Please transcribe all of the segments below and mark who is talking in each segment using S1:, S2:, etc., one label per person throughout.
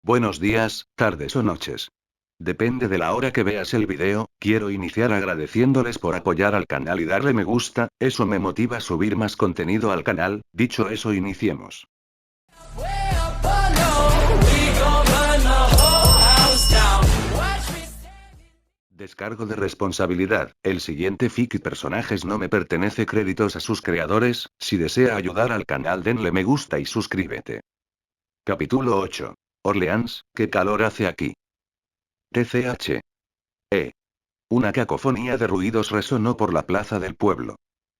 S1: Buenos días, tardes o noches. Depende de la hora que veas el video, quiero iniciar agradeciéndoles por apoyar al canal y darle me gusta, eso me motiva a subir más contenido al canal. Dicho eso, iniciemos. Descargo de responsabilidad. El siguiente fic y personajes no me pertenece, créditos a sus creadores. Si desea ayudar al canal, denle me gusta y suscríbete. Capítulo 8. Orleans, ¿qué calor hace aquí? TCH. Una cacofonía de ruidos resonó por la plaza del pueblo.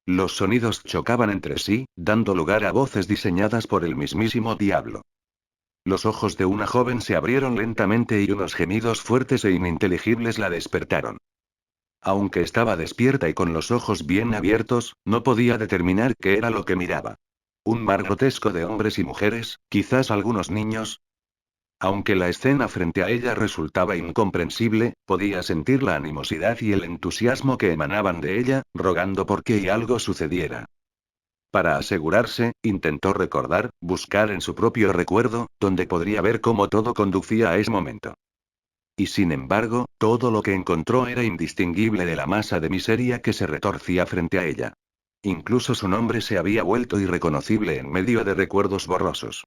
S1: Los sonidos chocaban entre sí, dando lugar a voces diseñadas por el mismísimo diablo. Los ojos de una joven se abrieron lentamente y unos gemidos fuertes e ininteligibles la despertaron. Aunque estaba despierta y con los ojos bien abiertos, no podía determinar qué era lo que miraba. Un mar grotesco de hombres y mujeres, quizás algunos niños. Aunque la escena frente a ella resultaba incomprensible, podía sentir la animosidad y el entusiasmo que emanaban de ella, rogando por que algo sucediera. Para asegurarse, intentó recordar, buscar en su propio recuerdo, donde podría ver cómo todo conducía a ese momento. Y sin embargo, todo lo que encontró era indistinguible de la masa de miseria que se retorcía frente a ella. Incluso su nombre se había vuelto irreconocible en medio de recuerdos borrosos.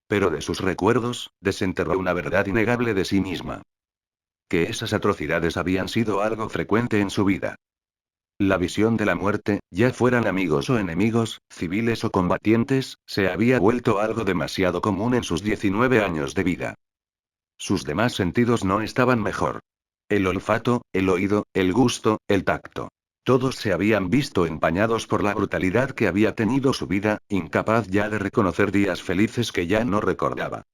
S1: Pero de sus recuerdos, desenterró una verdad innegable de sí misma. Que esas atrocidades habían sido algo frecuente en su vida. La visión de la muerte, ya fueran amigos o enemigos, civiles o combatientes, se había vuelto algo demasiado común en sus 19 años de vida. Sus demás sentidos no estaban mejor. El olfato, el oído, el gusto, el tacto. Todos se habían visto empañados por la brutalidad que había tenido su vida, incapaz ya de reconocer días felices que ya no recordaba.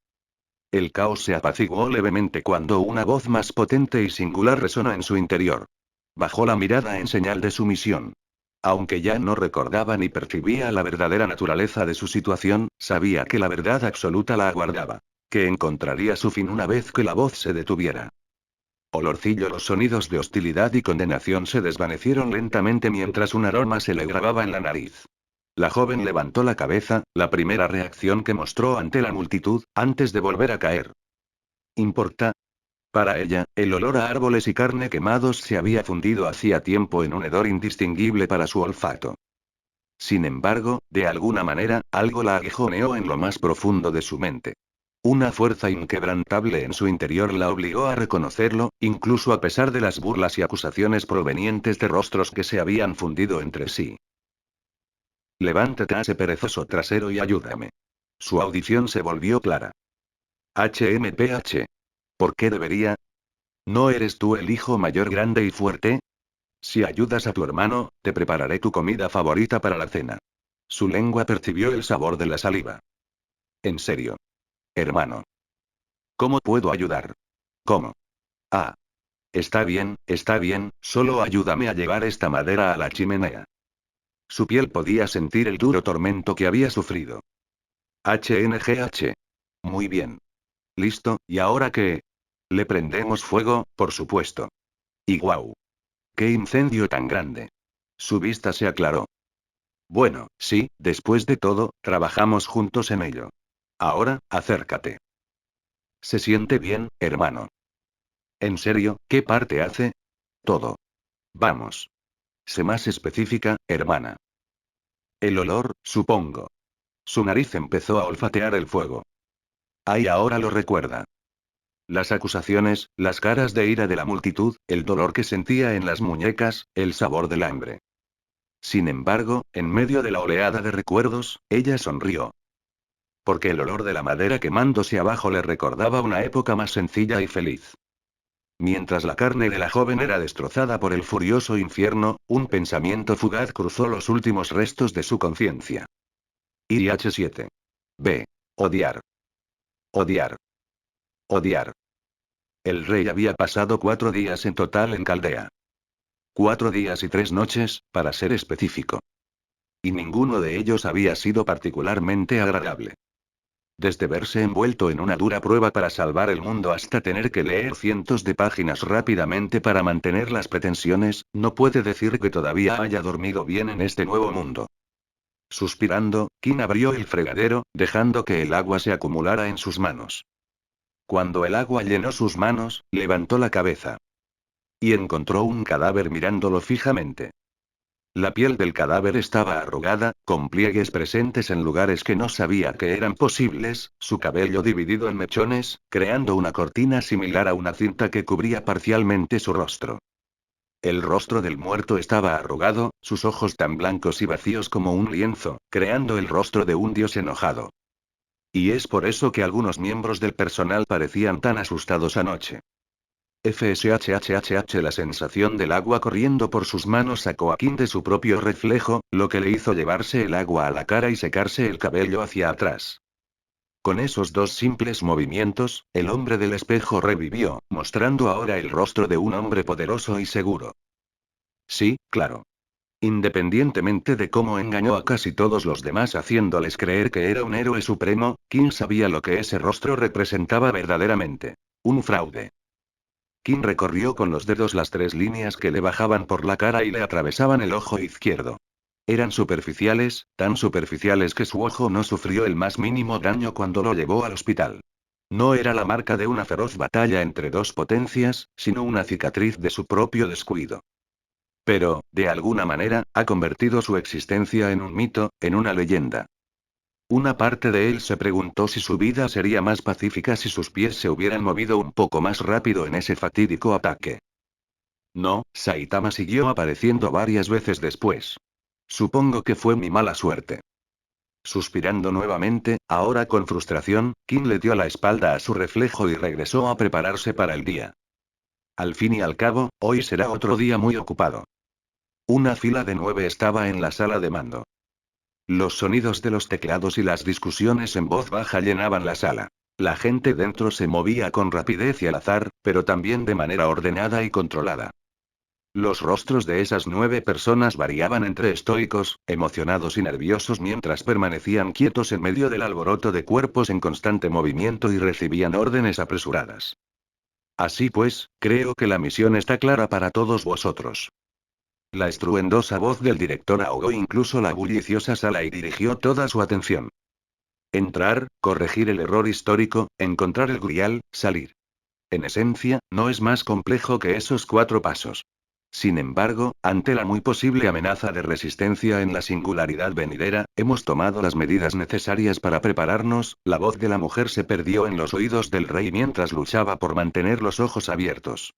S1: El caos se apaciguó levemente cuando una voz más potente y singular resonó en su interior. Bajó la mirada en señal de sumisión. Aunque ya no recordaba ni percibía la verdadera naturaleza de su situación, sabía que la verdad absoluta la aguardaba. Que encontraría su fin una vez que la voz se detuviera. Olorcillo. Los sonidos de hostilidad y condenación se desvanecieron lentamente mientras un aroma se le grababa en la nariz. La joven levantó la cabeza, la primera reacción que mostró ante la multitud, antes de volver a caer. ¿Importa? Para ella, el olor a árboles y carne quemados se había fundido hacía tiempo en un hedor indistinguible para su olfato. Sin embargo, de alguna manera, algo la aguijoneó en lo más profundo de su mente. Una fuerza inquebrantable en su interior la obligó a reconocerlo, incluso a pesar de las burlas y acusaciones provenientes de rostros que se habían fundido entre sí. Levántate a ese perezoso trasero y ayúdame. Su audición se volvió clara. HMPH. ¿Por qué debería? ¿No eres tú el hijo mayor grande y fuerte? Si ayudas a tu hermano, te prepararé tu comida favorita para la cena. Su lengua percibió el sabor de la saliva. En serio. Hermano. ¿Cómo puedo ayudar? ¿Cómo? Ah. Está bien, solo ayúdame a llevar esta madera a la chimenea. Su piel podía sentir el duro tormento que había sufrido. HNGH. Muy bien. Listo, ¿y ahora qué? Le prendemos fuego, por supuesto. Y guau. ¡Qué incendio tan grande! Su vista se aclaró. Bueno, sí, después de todo, trabajamos juntos en ello. Ahora, acércate. Se siente bien, hermano. ¿En serio, qué parte hace? Todo. Vamos. Sé más específica, hermana. El olor, supongo. Su nariz empezó a olfatear el fuego. Ay, ahora lo recuerda. Las acusaciones, las caras de ira de la multitud, el dolor que sentía en las muñecas, el sabor del hambre. Sin embargo, en medio de la oleada de recuerdos, ella sonrió. Porque el olor de la madera quemándose abajo le recordaba una época más sencilla y feliz. Mientras la carne de la joven era destrozada por el furioso infierno, un pensamiento fugaz cruzó los últimos restos de su conciencia. IH7. B. Odiar. Odiar. Odiar. El rey había pasado 4 días en total en Caldea. 4 días y 3 noches, para ser específico. Y ninguno de ellos había sido particularmente agradable. Desde verse envuelto en una dura prueba para salvar el mundo hasta tener que leer cientos de páginas rápidamente para mantener las pretensiones, no puede decir que todavía haya dormido bien en este nuevo mundo. Suspirando, Kim abrió el fregadero, dejando que el agua se acumulara en sus manos. Cuando el agua llenó sus manos, levantó la cabeza. Y encontró un cadáver mirándolo fijamente. La piel del cadáver estaba arrugada, con pliegues presentes en lugares que no sabía que eran posibles, su cabello dividido en mechones, creando una cortina similar a una cinta que cubría parcialmente su rostro. El rostro del muerto estaba arrugado, sus ojos tan blancos y vacíos como un lienzo, creando el rostro de un dios enojado. Y es por eso que algunos miembros del personal parecían tan asustados anoche. FSHHHH. La sensación del agua corriendo por sus manos sacó a Kim de su propio reflejo, lo que le hizo llevarse el agua a la cara y secarse el cabello hacia atrás. Con esos dos simples movimientos, el hombre del espejo revivió, mostrando ahora el rostro de un hombre poderoso y seguro. Sí, claro. Independientemente de cómo engañó a casi todos los demás haciéndoles creer que era un héroe supremo, Kim sabía lo que ese rostro representaba verdaderamente. Un fraude. Kim recorrió con los dedos las 3 líneas que le bajaban por la cara y le atravesaban el ojo izquierdo. Eran superficiales, tan superficiales que su ojo no sufrió el más mínimo daño cuando lo llevó al hospital. No era la marca de una feroz batalla entre dos potencias, sino una cicatriz de su propio descuido. Pero, de alguna manera, ha convertido su existencia en un mito, en una leyenda. Una parte de él se preguntó si su vida sería más pacífica si sus pies se hubieran movido un poco más rápido en ese fatídico ataque. No, Saitama siguió apareciendo varias veces después. Supongo que fue mi mala suerte. Suspirando nuevamente, ahora con frustración, Kim le dio la espalda a su reflejo y regresó a prepararse para el día. Al fin y al cabo, hoy será otro día muy ocupado. Una fila de 9 estaba en la sala de mando. Los sonidos de los teclados y las discusiones en voz baja llenaban la sala. La gente dentro se movía con rapidez y al azar, pero también de manera ordenada y controlada. Los rostros de esas 9 personas variaban entre estoicos, emocionados y nerviosos mientras permanecían quietos en medio del alboroto de cuerpos en constante movimiento y recibían órdenes apresuradas. Así pues, creo que la misión está clara para todos vosotros. La estruendosa voz del director ahogó incluso la bulliciosa sala y dirigió toda su atención. Entrar, corregir el error histórico, encontrar el grial, salir. En esencia, no es más complejo que esos 4 pasos. Sin embargo, ante la muy posible amenaza de resistencia en la singularidad venidera, hemos tomado las medidas necesarias para prepararnos. La voz de la mujer se perdió en los oídos del rey mientras luchaba por mantener los ojos abiertos.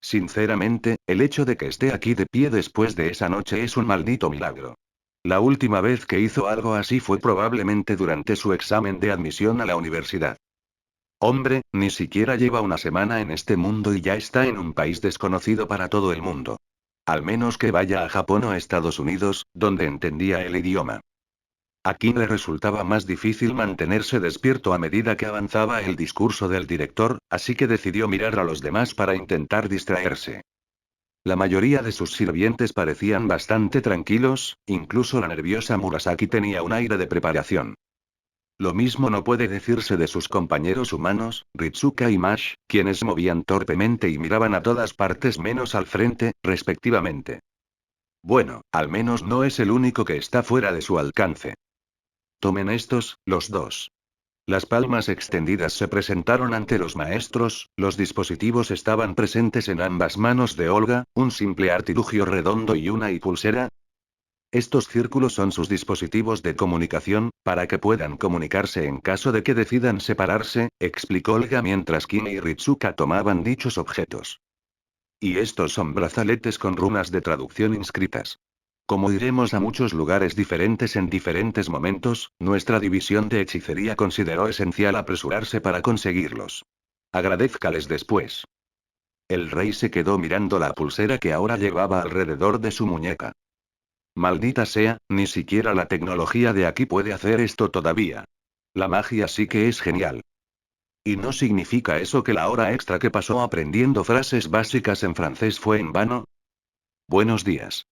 S1: Sinceramente, el hecho de que esté aquí de pie después de esa noche es un maldito milagro. La última vez que hizo algo así fue probablemente durante su examen de admisión a la universidad. Hombre, ni siquiera lleva una semana en este mundo y ya está en un país desconocido para todo el mundo. Al menos que vaya a Japón o a Estados Unidos, donde entendía el idioma. A Kim le resultaba más difícil mantenerse despierto a medida que avanzaba el discurso del director, así que decidió mirar a los demás para intentar distraerse. La mayoría de sus sirvientes parecían bastante tranquilos, incluso la nerviosa Murasaki tenía un aire de preparación. Lo mismo no puede decirse de sus compañeros humanos, Ritsuka y Mash, quienes se movían torpemente y miraban a todas partes menos al frente, respectivamente. Bueno, al menos no es el único que está fuera de su alcance. Tomen estos, los dos. Las palmas extendidas se presentaron ante los maestros, los dispositivos estaban presentes en ambas manos de Olga, un simple artilugio redondo y una pulsera. Estos círculos son sus dispositivos de comunicación, para que puedan comunicarse en caso de que decidan separarse, explicó Olga mientras Kim y Ritsuka tomaban dichos objetos. Y estos son brazaletes con runas de traducción inscritas. Como iremos a muchos lugares diferentes en diferentes momentos, nuestra división de hechicería consideró esencial apresurarse para conseguirlos. Agradézcales después. El rey se quedó mirando la pulsera que ahora llevaba alrededor de su muñeca. Maldita sea, ni siquiera la tecnología de aquí puede hacer esto todavía. La magia sí que es genial. ¿Y no significa eso que la hora extra que pasó aprendiendo frases básicas en francés fue en vano? Buenos días.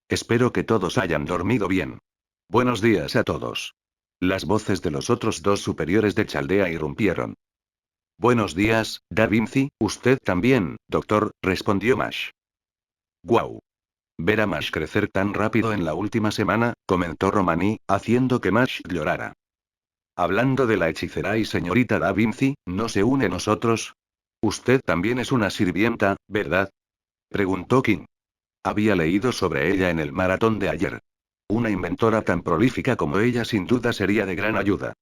S1: Espero que todos hayan dormido bien. Buenos días a todos. Las voces de los otros dos superiores de Chaldea irrumpieron. Buenos días, Da Vinci, usted también, doctor, respondió Mash. Guau. Ver a Mash crecer tan rápido en la última semana, comentó Romani, haciendo que Mash llorara. Hablando de la hechicera y señorita Da Vinci, ¿no se une a nosotros? Usted también es una sirvienta, ¿verdad? Preguntó King. Había leído sobre ella en el maratón de ayer. Una inventora tan prolífica como ella sin duda sería de gran ayuda.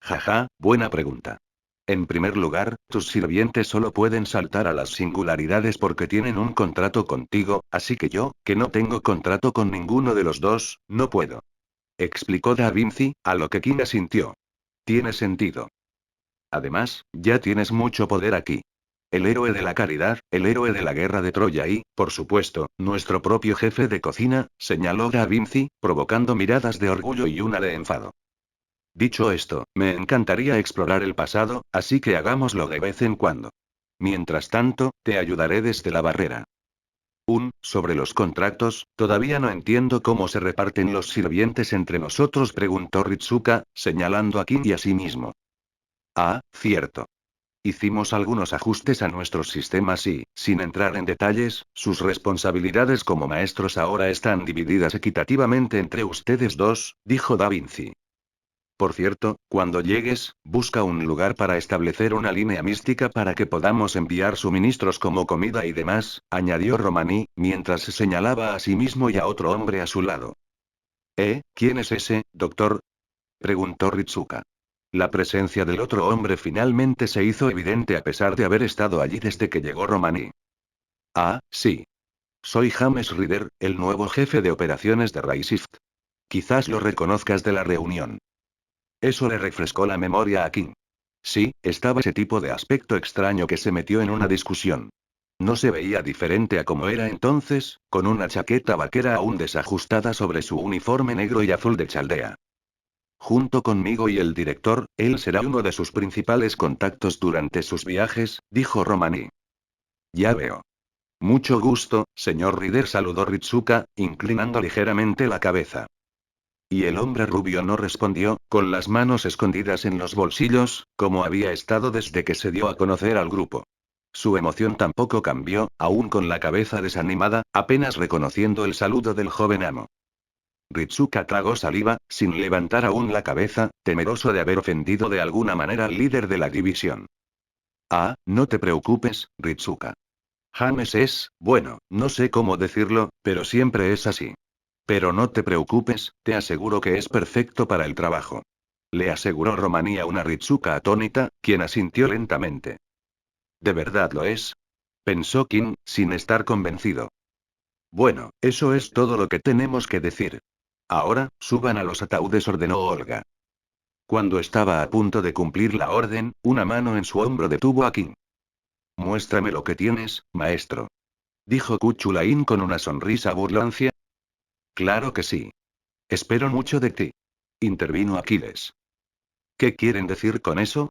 S1: Jaja, buena pregunta. En primer lugar, tus sirvientes solo pueden saltar a las singularidades porque tienen un contrato contigo, así que yo, que no tengo contrato con ninguno de los dos, no puedo. Explicó Da Vinci, a lo que King asintió. Tiene sentido. Además, ya tienes mucho poder aquí. El héroe de la caridad, el héroe de la guerra de Troya y, por supuesto, nuestro propio jefe de cocina, señaló Da Vinci, provocando miradas de orgullo y una de enfado. Dicho esto, me encantaría explorar el pasado, así que hagámoslo de vez en cuando. Mientras tanto, te ayudaré desde la barrera. Sobre los contratos, todavía no entiendo cómo se reparten los sirvientes entre nosotros, preguntó Ritsuka, señalando a King y a sí mismo. Ah, cierto. Hicimos algunos ajustes a nuestros sistemas y, sin entrar en detalles, sus responsabilidades como maestros ahora están divididas equitativamente entre ustedes dos, dijo Da Vinci. Por cierto, cuando llegues, busca un lugar para establecer una línea mística para que podamos enviar suministros como comida y demás, añadió Romaní, mientras se señalaba a sí mismo y a otro hombre a su lado. ¿Quién es ese, doctor? Preguntó Ritsuka. La presencia del otro hombre finalmente se hizo evidente a pesar de haber estado allí desde que llegó Romaní. Ah, sí. Soy James Rider, el nuevo jefe de operaciones de Raisift. Quizás lo reconozcas de la reunión. Eso le refrescó la memoria a King. Sí, estaba ese tipo de aspecto extraño que se metió en una discusión. No se veía diferente a como era entonces, con una chaqueta vaquera aún desajustada sobre su uniforme negro y azul de Chaldea. Junto conmigo y el director, él será uno de sus principales contactos durante sus viajes, dijo Romaní. Ya veo. Mucho gusto, señor Rider, saludó Ritsuka, inclinando ligeramente la cabeza. Y el hombre rubio no respondió, con las manos escondidas en los bolsillos, como había estado desde que se dio a conocer al grupo. Su emoción tampoco cambió, aún con la cabeza desanimada, apenas reconociendo el saludo del joven amo. Ritsuka tragó saliva, sin levantar aún la cabeza, temeroso de haber ofendido de alguna manera al líder de la división. Ah, no te preocupes, Ritsuka. James es, bueno, no sé cómo decirlo, pero siempre es así. Pero no te preocupes, te aseguro que es perfecto para el trabajo. Le aseguró Romaní a una Ritsuka atónita, quien asintió lentamente. ¿De verdad lo es? Pensó King, sin estar convencido. Bueno, eso es todo lo que tenemos que decir. Ahora, suban a los ataúdes, ordenó Olga. Cuando estaba a punto de cumplir la orden, una mano en su hombro detuvo a King. Muéstrame lo que tienes, maestro. Dijo Kuchulain con una sonrisa burlancia. Claro que sí. Espero mucho de ti. Intervino Aquiles. ¿Qué quieren decir con eso?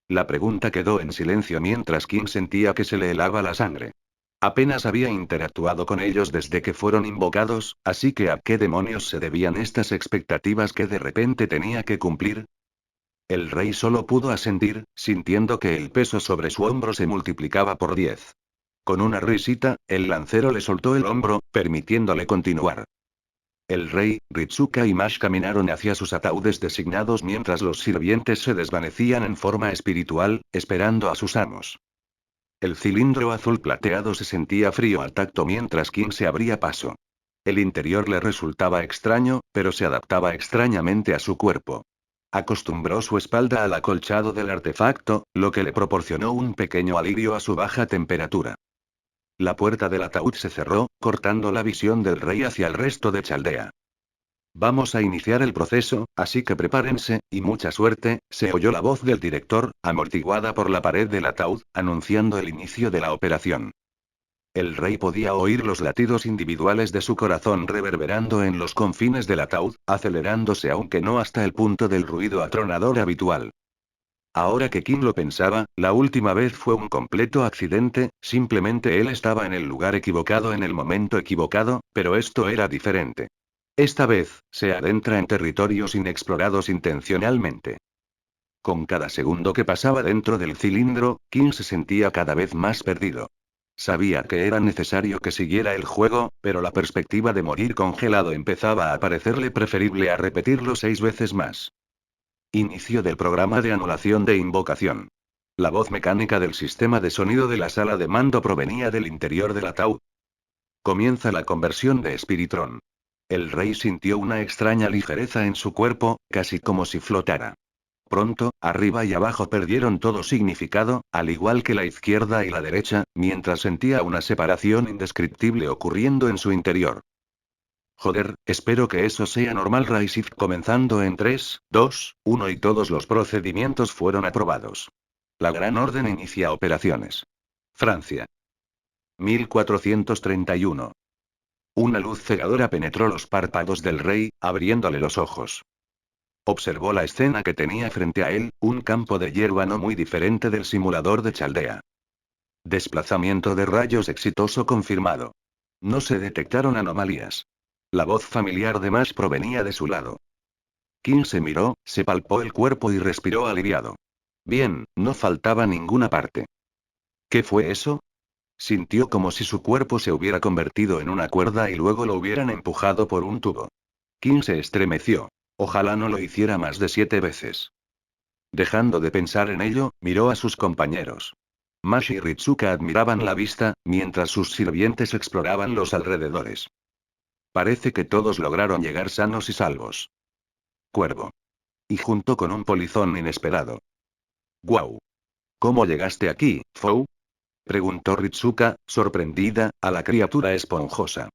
S1: La pregunta quedó en silencio mientras King sentía que se le helaba la sangre. Apenas había interactuado con ellos desde que fueron invocados, así que ¿a qué demonios se debían estas expectativas que de repente tenía que cumplir? El rey solo pudo asentir, sintiendo que el peso sobre su hombro se multiplicaba por 10. Con una risita, el lancero le soltó el hombro, permitiéndole continuar. El rey, Ritsuka y Mash caminaron hacia sus ataúdes designados mientras los sirvientes se desvanecían en forma espiritual, esperando a sus amos. El cilindro azul plateado se sentía frío al tacto mientras King se abría paso. El interior le resultaba extraño, pero se adaptaba extrañamente a su cuerpo. Acostumbró su espalda al acolchado del artefacto, lo que le proporcionó un pequeño alivio a su baja temperatura. La puerta del ataúd se cerró, cortando la visión del rey hacia el resto de Chaldea. Vamos a iniciar el proceso, así que prepárense, y mucha suerte, se oyó la voz del director, amortiguada por la pared del ataúd, anunciando el inicio de la operación. El rey podía oír los latidos individuales de su corazón reverberando en los confines del ataúd, acelerándose aunque no hasta el punto del ruido atronador habitual. Ahora que Kim lo pensaba, la última vez fue un completo accidente, simplemente él estaba en el lugar equivocado en el momento equivocado, pero esto era diferente. Esta vez, se adentra en territorios inexplorados intencionalmente. Con cada segundo que pasaba dentro del cilindro, Kim se sentía cada vez más perdido. Sabía que era necesario que siguiera el juego, pero la perspectiva de morir congelado empezaba a parecerle preferible a repetirlo 6 veces más. Inicio del programa de anulación de invocación. La voz mecánica del sistema de sonido de la sala de mando provenía del interior del ataúd. Comienza la conversión de Spiritron. El rey sintió una extraña ligereza en su cuerpo, casi como si flotara. Pronto, arriba y abajo perdieron todo significado, al igual que la izquierda y la derecha, mientras sentía una separación indescriptible ocurriendo en su interior. Joder, espero que eso sea normal. Raisif comenzando en 3, 2, 1 y todos los procedimientos fueron aprobados. La Gran Orden inicia operaciones. Francia. 1431. Una luz cegadora penetró los párpados del rey, abriéndole los ojos. Observó la escena que tenía frente a él, un campo de hierba no muy diferente del simulador de Chaldea. Desplazamiento de rayos exitoso confirmado. No se detectaron anomalías. La voz familiar de Mash provenía de su lado. King se miró, se palpó el cuerpo y respiró aliviado. Bien, no faltaba ninguna parte. ¿Qué fue eso? Sintió como si su cuerpo se hubiera convertido en una cuerda y luego lo hubieran empujado por un tubo. King se estremeció. Ojalá no lo hiciera más de 7 veces. Dejando de pensar en ello, miró a sus compañeros. Mash y Ritsuka admiraban la vista, mientras sus sirvientes exploraban los alrededores. Parece que todos lograron llegar sanos y salvos. Cuervo. Y junto con un polizón inesperado. ¡Guau! ¿Cómo llegaste aquí, Fou? Preguntó Ritsuka, sorprendida, a la criatura esponjosa.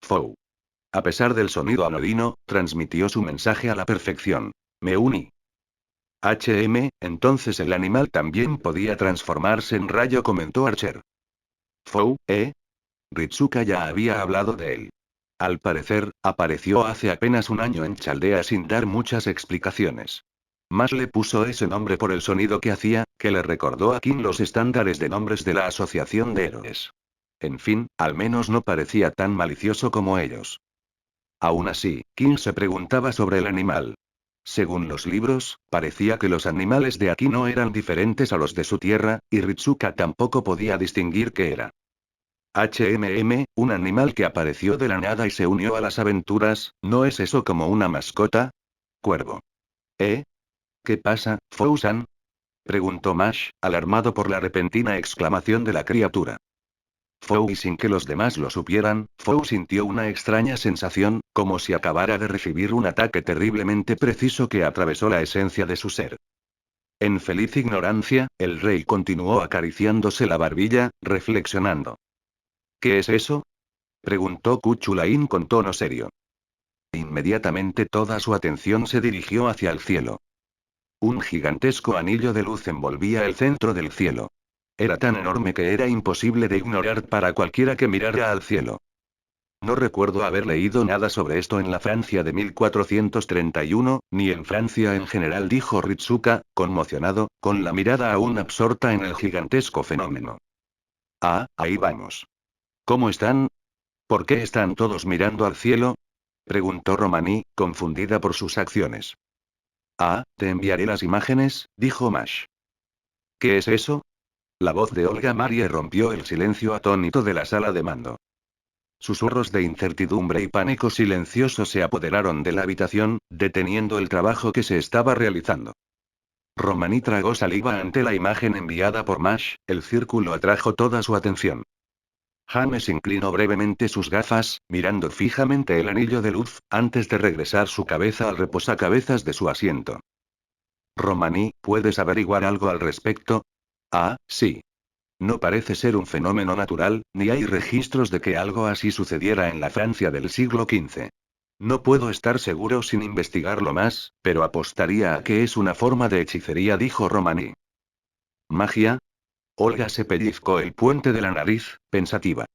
S1: Fou. A pesar del sonido anodino, transmitió su mensaje a la perfección. Me uní. Entonces el animal también podía transformarse en rayo, comentó Archer. Fou, ¿eh? Ritsuka ya había hablado de él. Al parecer, apareció hace apenas un año en Chaldea sin dar muchas explicaciones. Más le puso ese nombre por el sonido que hacía, que le recordó a King los estándares de nombres de la Asociación de Héroes. En fin, al menos no parecía tan malicioso como ellos. Aún así, King se preguntaba sobre el animal. Según los libros, parecía que los animales de aquí no eran diferentes a los de su tierra, y Ritsuka tampoco podía distinguir qué era. Un animal que apareció de la nada y se unió a las aventuras, ¿no es eso como una mascota? Cuervo. ¿Eh? ¿Qué pasa, Fousan? Preguntó Mash, alarmado por la repentina exclamación de la criatura. Fou, y sin que los demás lo supieran, Fou sintió una extraña sensación, como si acabara de recibir un ataque terriblemente preciso que atravesó la esencia de su ser. En feliz ignorancia, el rey continuó acariciándose la barbilla, reflexionando. ¿Qué es eso? Preguntó Kuchulain con tono serio. Inmediatamente toda su atención se dirigió hacia el cielo. Un gigantesco anillo de luz envolvía el centro del cielo. Era tan enorme que era imposible de ignorar para cualquiera que mirara al cielo. No recuerdo haber leído nada sobre esto en la Francia de 1431, ni en Francia en general, dijo Ritsuka, conmocionado, con la mirada aún absorta en el gigantesco fenómeno. Ah, ahí vamos. ¿Cómo están? ¿Por qué están todos mirando al cielo? Preguntó Romaní, confundida por sus acciones. Ah, te enviaré las imágenes, dijo Mash. ¿Qué es eso? La voz de Olga Marie rompió el silencio atónito de la sala de mando. Susurros de incertidumbre y pánico silencioso se apoderaron de la habitación, deteniendo el trabajo que se estaba realizando. Romaní tragó saliva ante la imagen enviada por Mash, el círculo atrajo toda su atención. James inclinó brevemente sus gafas, mirando fijamente el anillo de luz, antes de regresar su cabeza al reposacabezas de su asiento. Romaní, ¿puedes averiguar algo al respecto? Ah, sí. No parece ser un fenómeno natural, ni hay registros de que algo así sucediera en la Francia del siglo XV. No puedo estar seguro sin investigarlo más, pero apostaría a que es una forma de hechicería, dijo Romaní. ¿Magia? Olga se pellizcó el puente de la nariz, pensativa.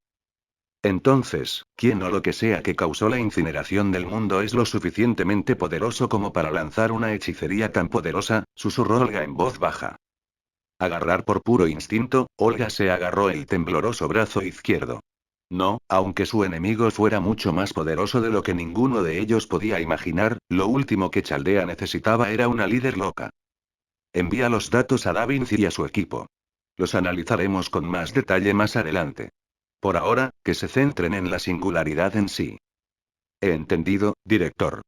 S1: Entonces, ¿quién o lo que sea que causó la incineración del mundo es lo suficientemente poderoso como para lanzar una hechicería tan poderosa? Susurró Olga en voz baja. Agarrar por puro instinto, Olga se agarró el tembloroso brazo izquierdo. No, aunque su enemigo fuera mucho más poderoso de lo que ninguno de ellos podía imaginar, lo último que Chaldea necesitaba era una líder loca. Envía los datos a Da Vinci y a su equipo. Los analizaremos con más detalle más adelante. Por ahora, que se centren en la singularidad en sí. He entendido, director.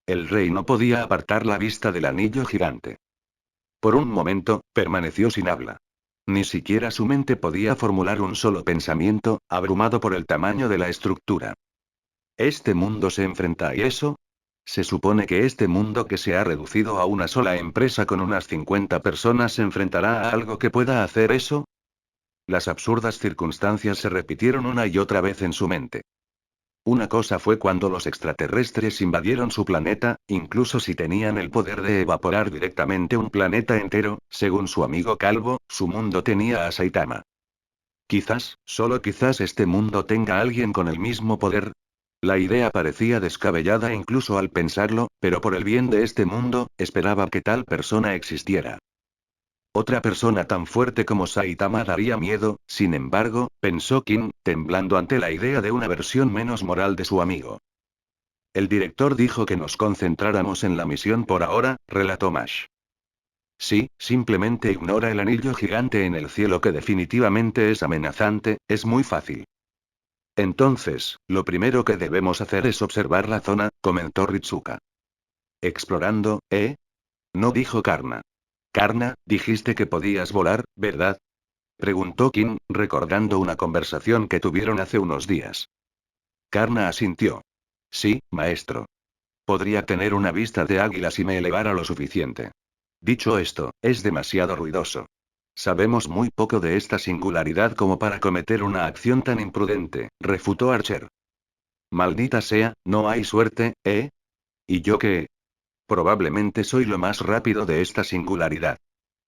S1: El rey no podía apartar la vista del anillo gigante. Por un momento, permaneció sin habla. Ni siquiera su mente podía formular un solo pensamiento, abrumado por el tamaño de la estructura. Este mundo se enfrenta a eso. Se supone que este mundo que se ha reducido a una sola empresa con unas 50 personas se enfrentará a algo que pueda hacer eso. Las absurdas circunstancias se repitieron una y otra vez en su mente. Una cosa fue cuando los extraterrestres invadieron su planeta, incluso si tenían el poder de evaporar directamente un planeta entero, según su amigo Calvo, su mundo tenía a Saitama. Quizás, solo quizás este mundo tenga alguien con el mismo poder. La idea parecía descabellada incluso al pensarlo, pero por el bien de este mundo, esperaba que tal persona existiera. Otra persona tan fuerte como Saitama daría miedo, sin embargo, pensó King, temblando ante la idea de una versión menos moral de su amigo. El director dijo que nos concentráramos en la misión por ahora, relató Mash. Sí, simplemente ignora el anillo gigante en el cielo que definitivamente es amenazante, es muy fácil. Entonces, lo primero que debemos hacer es observar la zona, comentó Ritsuka. Explorando, ¿eh? No dijo Karna. Karna, dijiste que podías volar, ¿verdad? Preguntó King, recordando una conversación que tuvieron hace unos días. Karna asintió. Sí, maestro. Podría tener una vista de águila si me elevara lo suficiente. Dicho esto, es demasiado ruidoso. Sabemos muy poco de esta singularidad como para cometer una acción tan imprudente, refutó Archer. Maldita sea, no hay suerte, ¿eh? ¿Y yo qué? Probablemente soy lo más rápido de esta singularidad.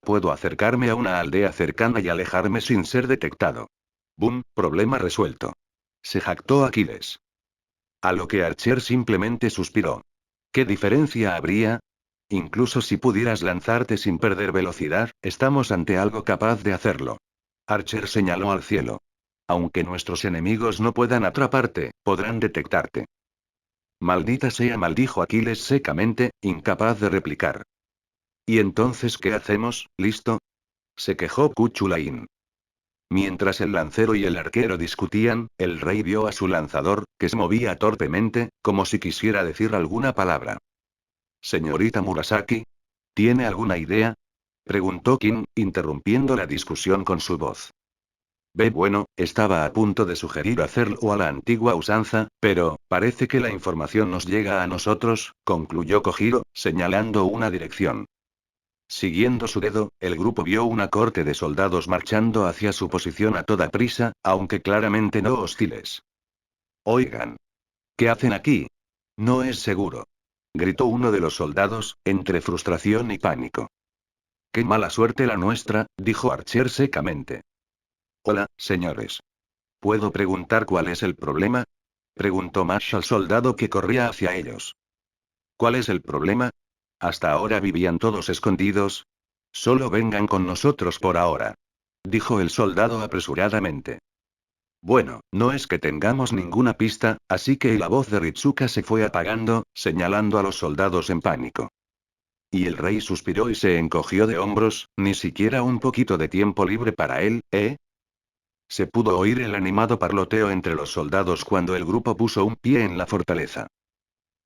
S1: Puedo acercarme a una aldea cercana y alejarme sin ser detectado. ¡Bum! Problema resuelto. Se jactó Aquiles. A lo que Archer simplemente suspiró. ¿Qué diferencia habría? Incluso si pudieras lanzarte sin perder velocidad, estamos ante algo capaz de hacerlo. Archer señaló al cielo. Aunque nuestros enemigos no puedan atraparte, podrán detectarte. Maldita sea, maldijo Aquiles secamente, incapaz de replicar. ¿Y entonces qué hacemos, listo? Se quejó Kuchulain. Mientras el lancero y el arquero discutían, el rey vio a su lanzador, que se movía torpemente, como si quisiera decir alguna palabra. Señorita Murasaki, ¿tiene alguna idea? Preguntó King, interrumpiendo la discusión con su voz. Bueno, estaba a punto de sugerir hacerlo a la antigua usanza, pero, parece que la información nos llega a nosotros, concluyó Kojiro, señalando una dirección. Siguiendo su dedo, el grupo vio una corte de soldados marchando hacia su posición a toda prisa, aunque claramente no hostiles. Oigan. ¿Qué hacen aquí? No es seguro. Gritó uno de los soldados, entre frustración y pánico. Qué mala suerte la nuestra, dijo Archer secamente. Hola, señores. ¿Puedo preguntar cuál es el problema? Preguntó Marsh al soldado que corría hacia ellos. ¿Cuál es el problema? Hasta ahora vivían todos escondidos. Solo vengan con nosotros por ahora. Dijo el soldado apresuradamente. Bueno, no es que tengamos ninguna pista, así que la voz de Ritsuka se fue apagando, señalando a los soldados en pánico. Y el rey suspiró y se encogió de hombros, ni siquiera un poquito de tiempo libre para él, ¿eh? Se pudo oír el animado parloteo entre los soldados cuando el grupo puso un pie en la fortaleza.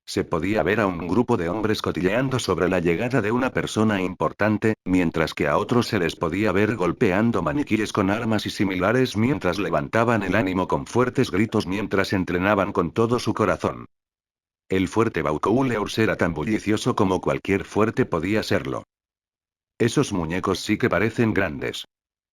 S1: Se podía ver a un grupo de hombres cotilleando sobre la llegada de una persona importante, mientras que a otros se les podía ver golpeando maniquíes con armas y similares mientras levantaban el ánimo con fuertes gritos mientras entrenaban con todo su corazón. El fuerte Baucouleurs era tan bullicioso como cualquier fuerte podía serlo. Esos muñecos sí que parecen grandes.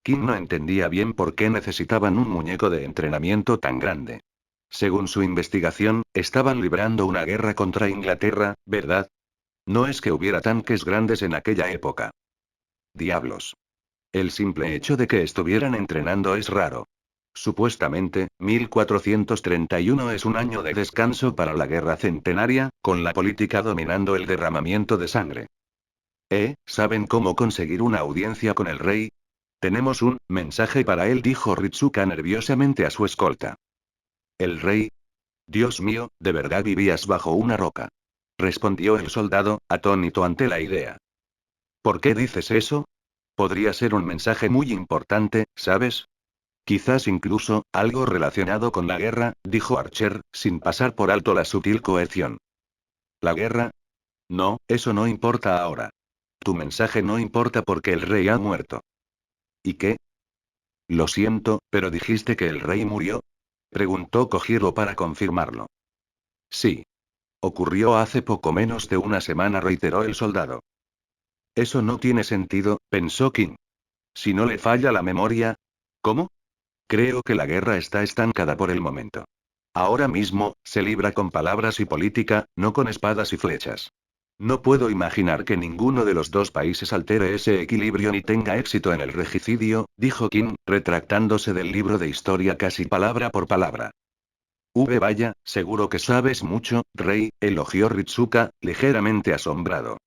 S1: Kim no entendía bien por qué necesitaban un muñeco de entrenamiento tan grande. Según su investigación, estaban librando una guerra contra Inglaterra, ¿verdad? No es que hubiera tanques grandes en aquella época. Diablos. El simple hecho de que estuvieran entrenando es raro. Supuestamente, 1431 es un año de descanso para la guerra centenaria, con la política dominando el derramamiento de sangre. ¿Saben cómo conseguir una audiencia con el rey? Tenemos un mensaje para él, dijo Ritsuka nerviosamente a su escolta. ¿El rey? Dios mío, ¿de verdad vivías bajo una roca? Respondió el soldado, atónito ante la idea. ¿Por qué dices eso? Podría ser un mensaje muy importante, ¿sabes? Quizás incluso, algo relacionado con la guerra, dijo Archer, sin pasar por alto la sutil coerción. ¿La guerra? No, eso no importa ahora. Tu mensaje no importa porque el rey ha muerto. ¿Y qué? Lo siento, pero dijiste que el rey murió. Preguntó Kojiro para confirmarlo. Sí. Ocurrió hace poco menos de una semana, reiteró el soldado. Eso no tiene sentido, pensó King. Si no le falla la memoria. ¿Cómo? Creo que la guerra está estancada por el momento. Ahora mismo, se libra con palabras y política, no con espadas y flechas. No puedo imaginar que ninguno de los dos países altere ese equilibrio ni tenga éxito en el regicidio, dijo King, retractándose del libro de historia casi palabra por palabra. Vaya, seguro que sabes mucho, rey, elogió Ritsuka, ligeramente asombrado.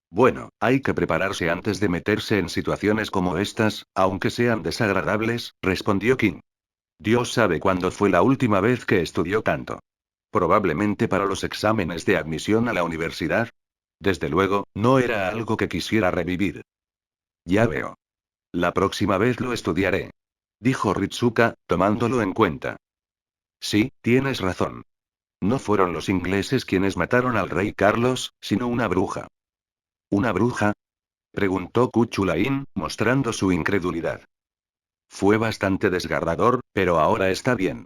S1: Bueno, hay que prepararse antes de meterse en situaciones como estas, aunque sean desagradables, respondió King. Dios sabe cuándo fue la última vez que estudió tanto. Probablemente para los exámenes de admisión a la universidad. Desde luego, no era algo que quisiera revivir. Ya veo. La próxima vez lo estudiaré. Dijo Ritsuka, tomándolo en cuenta. Sí, tienes razón. No fueron los ingleses quienes mataron al rey Carlos, sino una bruja. ¿Una bruja? Preguntó Kuchulain, mostrando su incredulidad. Fue bastante desgarrador, pero ahora está bien.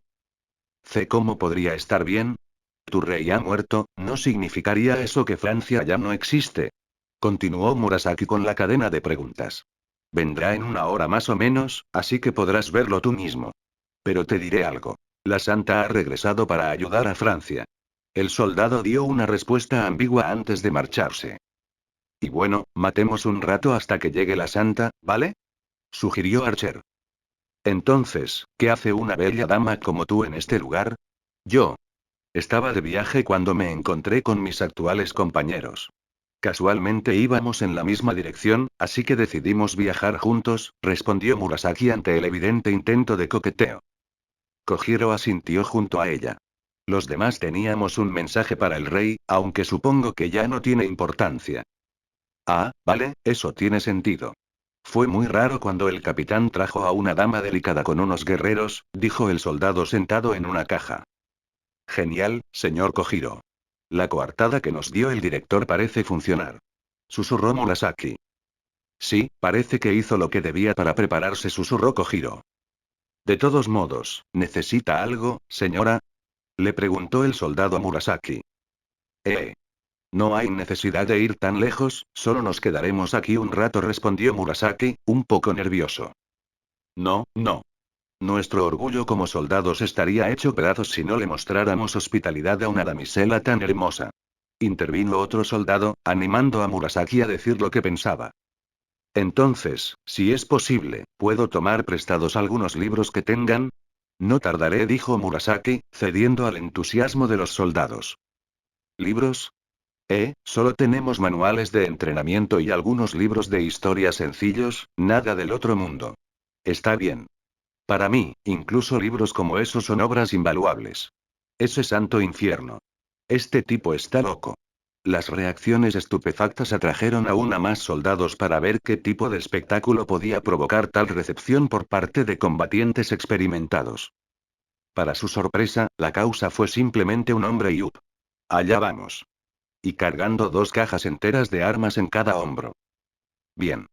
S1: ¿Cómo podría estar bien? Tu rey ha muerto, ¿no significaría eso que Francia ya no existe? Continuó Murasaki con la cadena de preguntas. Vendrá en una hora más o menos, así que podrás verlo tú mismo. Pero te diré algo. La santa ha regresado para ayudar a Francia. El soldado dio una respuesta ambigua antes de marcharse. Y bueno, matemos un rato hasta que llegue la santa, ¿vale? Sugirió Archer. Entonces, ¿qué hace una bella dama como tú en este lugar? Yo. Estaba de viaje cuando me encontré con mis actuales compañeros. Casualmente íbamos en la misma dirección, así que decidimos viajar juntos, respondió Murasaki ante el evidente intento de coqueteo. Kojiro asintió junto a ella. Los demás teníamos un mensaje para el rey, aunque supongo que ya no tiene importancia. Ah, vale, eso tiene sentido. Fue muy raro cuando el capitán trajo a una dama delicada con unos guerreros, dijo el soldado sentado en una caja. Genial, señor Kojiro. La coartada que nos dio el director parece funcionar. Susurró Murasaki. Sí, parece que hizo lo que debía para prepararse, susurró Kojiro. De todos modos, ¿necesita algo, señora? Le preguntó el soldado a Murasaki. No hay necesidad de ir tan lejos, solo nos quedaremos aquí un rato, respondió Murasaki, un poco nervioso. No, no. Nuestro orgullo como soldados estaría hecho pedazos si no le mostráramos hospitalidad a una damisela tan hermosa. Intervino otro soldado, animando a Murasaki a decir lo que pensaba. Entonces, si es posible, ¿puedo tomar prestados algunos libros que tengan? No tardaré, dijo Murasaki, cediendo al entusiasmo de los soldados. ¿Libros? Solo tenemos manuales de entrenamiento y algunos libros de historia sencillos, nada del otro mundo. Está bien. Para mí, incluso libros como esos son obras invaluables. Ese santo infierno. Este tipo está loco. Las reacciones estupefactas atrajeron aún a más soldados para ver qué tipo de espectáculo podía provocar tal recepción por parte de combatientes experimentados. Para su sorpresa, la causa fue simplemente un hombre y allá vamos. Y cargando 2 cajas enteras de armas en cada hombro. Bien.